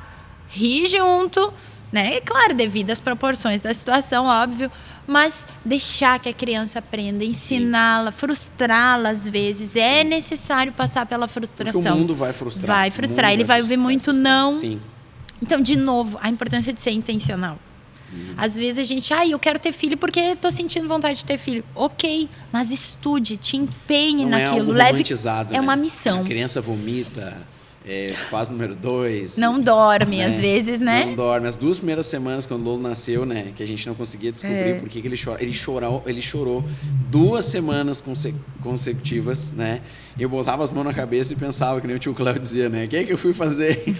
[SPEAKER 2] ri junto, né? E claro, devido às proporções da situação, óbvio, mas deixar que a criança aprenda, ensiná-la, frustrá-la às vezes. É necessário passar pela frustração.
[SPEAKER 1] Porque o mundo vai frustrar.
[SPEAKER 2] Vai frustrar, ele vai ouvir muito não.
[SPEAKER 1] Sim.
[SPEAKER 2] Então, de novo, a importância de ser intencional. Às vezes a gente, eu quero ter filho porque tô sentindo vontade de ter filho. Ok, mas estude, te empenhe
[SPEAKER 1] não
[SPEAKER 2] naquilo.
[SPEAKER 1] É algo romantizado,
[SPEAKER 2] é uma missão.
[SPEAKER 1] A criança vomita, faz número 2.
[SPEAKER 2] Não dorme, às vezes, né?
[SPEAKER 1] Não dorme. As 2 primeiras semanas, quando o Lolo nasceu, né? Que a gente não conseguia descobrir por que ele chora. Ele chorou 2 semanas consecutivas, né? Eu botava as mãos na cabeça e pensava, que nem o tio Cléo dizia, né? O que é que eu fui fazer?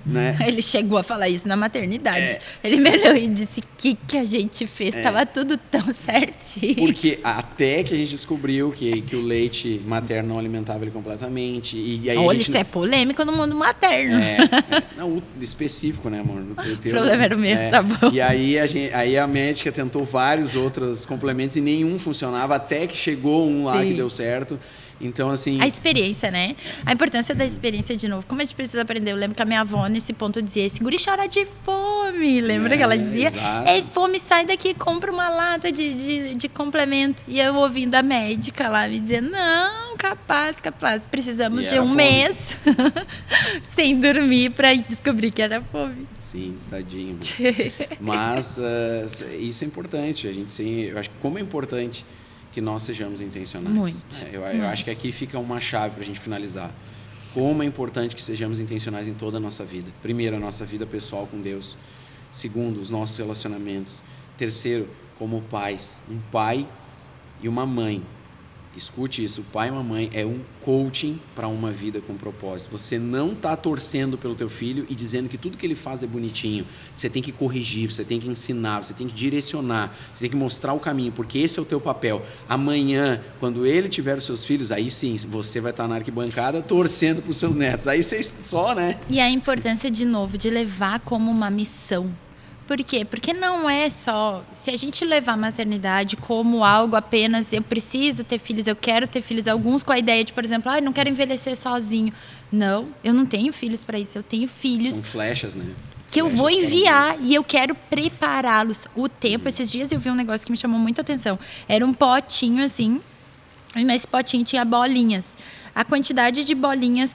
[SPEAKER 1] Né?
[SPEAKER 2] Ele chegou a falar isso na maternidade. Ele me olhou e disse, o que a gente fez? Tava tudo tão certinho.
[SPEAKER 1] Porque até que a gente descobriu que o leite materno não alimentava ele completamente. E aí
[SPEAKER 2] Olha, isso é polêmico no mundo materno.
[SPEAKER 1] Não, específico, né, amor?
[SPEAKER 2] O problema era o meu, tá bom.
[SPEAKER 1] E aí a médica tentou vários outros complementos e nenhum funcionava, até que chegou um lá que deu certo. Então, assim...
[SPEAKER 2] A experiência, né? A importância da experiência, de novo. Como a gente precisa aprender? Eu lembro que a minha avó, nesse ponto, dizia, esse guri chora de fome. Lembra que ela dizia?
[SPEAKER 1] Exato.
[SPEAKER 2] É fome, sai daqui, compra uma lata de complemento. E eu ouvindo a médica lá me dizendo, não, capaz. Precisamos de um mês sem dormir para descobrir que era fome.
[SPEAKER 1] Sim, tadinho. Mas isso é importante. Eu acho que como é importante que nós sejamos intencionais.
[SPEAKER 2] Muito.
[SPEAKER 1] Eu acho que aqui fica uma chave para a gente finalizar. Como é importante que sejamos intencionais em toda a nossa vida. Primeiro, a nossa vida pessoal com Deus. Segundo, os nossos relacionamentos. Terceiro, como pais. Um pai e uma mãe. Escute isso, o pai e uma mãe é um coaching para uma vida com propósito. Você não está torcendo pelo teu filho e dizendo que tudo que ele faz é bonitinho. Você tem que corrigir, você tem que ensinar, você tem que direcionar, você tem que mostrar o caminho, porque esse é o teu papel. Amanhã, quando ele tiver os seus filhos, aí sim, você vai estar na arquibancada torcendo para os seus netos. Aí você só, né?
[SPEAKER 2] E a importância, de novo, de levar como uma missão. Por quê? Porque não é só... Se a gente levar a maternidade como algo apenas... Eu preciso ter filhos, eu quero ter filhos. Alguns com a ideia de, por exemplo... não quero envelhecer sozinho. Não, eu não tenho filhos para isso. Eu tenho filhos...
[SPEAKER 1] São flechas, né?
[SPEAKER 2] Que eu vou enviar e eu quero prepará-los. O tempo... Esses dias eu vi um negócio que me chamou muita atenção. Era um potinho, assim... E nesse potinho tinha bolinhas. A quantidade de bolinhas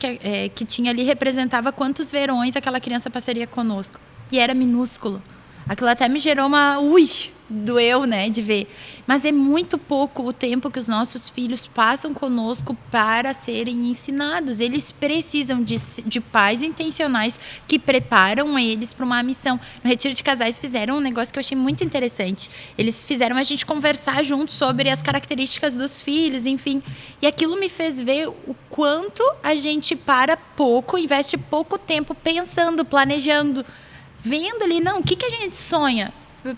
[SPEAKER 2] que tinha ali representava quantos verões aquela criança passaria conosco. E era minúsculo. Aquilo até me gerou uma... doeu, né, de ver. Mas é muito pouco o tempo que os nossos filhos passam conosco para serem ensinados. Eles precisam de pais intencionais que preparam eles para uma missão. No Retiro de Casais fizeram um negócio que eu achei muito interessante. Eles fizeram a gente conversar junto sobre as características dos filhos, enfim. E aquilo me fez ver o quanto a gente para pouco, investe pouco tempo pensando, planejando, vendo ali, o que a gente sonha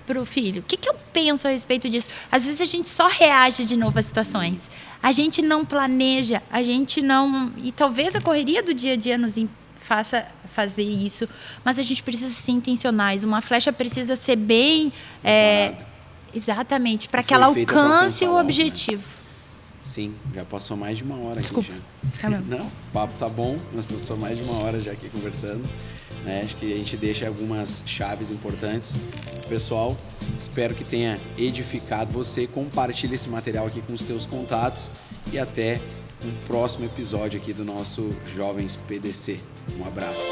[SPEAKER 2] para o filho? O que eu penso a respeito disso? Às vezes a gente só reage de novo às situações. A gente não planeja, a gente não... E talvez a correria do dia a dia nos faça fazer isso, mas a gente precisa ser intencionais. Uma flecha precisa ser bem... exatamente, para que ela alcance o objetivo.
[SPEAKER 1] Sim, já passou mais de 1 hora.
[SPEAKER 2] Desculpa.
[SPEAKER 1] Aqui já.
[SPEAKER 2] Tá bom.
[SPEAKER 1] Não, o papo tá bom, mas passou mais de 1 hora já aqui conversando. Né? Acho que a gente deixa algumas chaves importantes. Pessoal, espero que tenha edificado você. Compartilhe esse material aqui com os teus contatos e até um próximo episódio aqui do nosso Jovens PDC. Um abraço.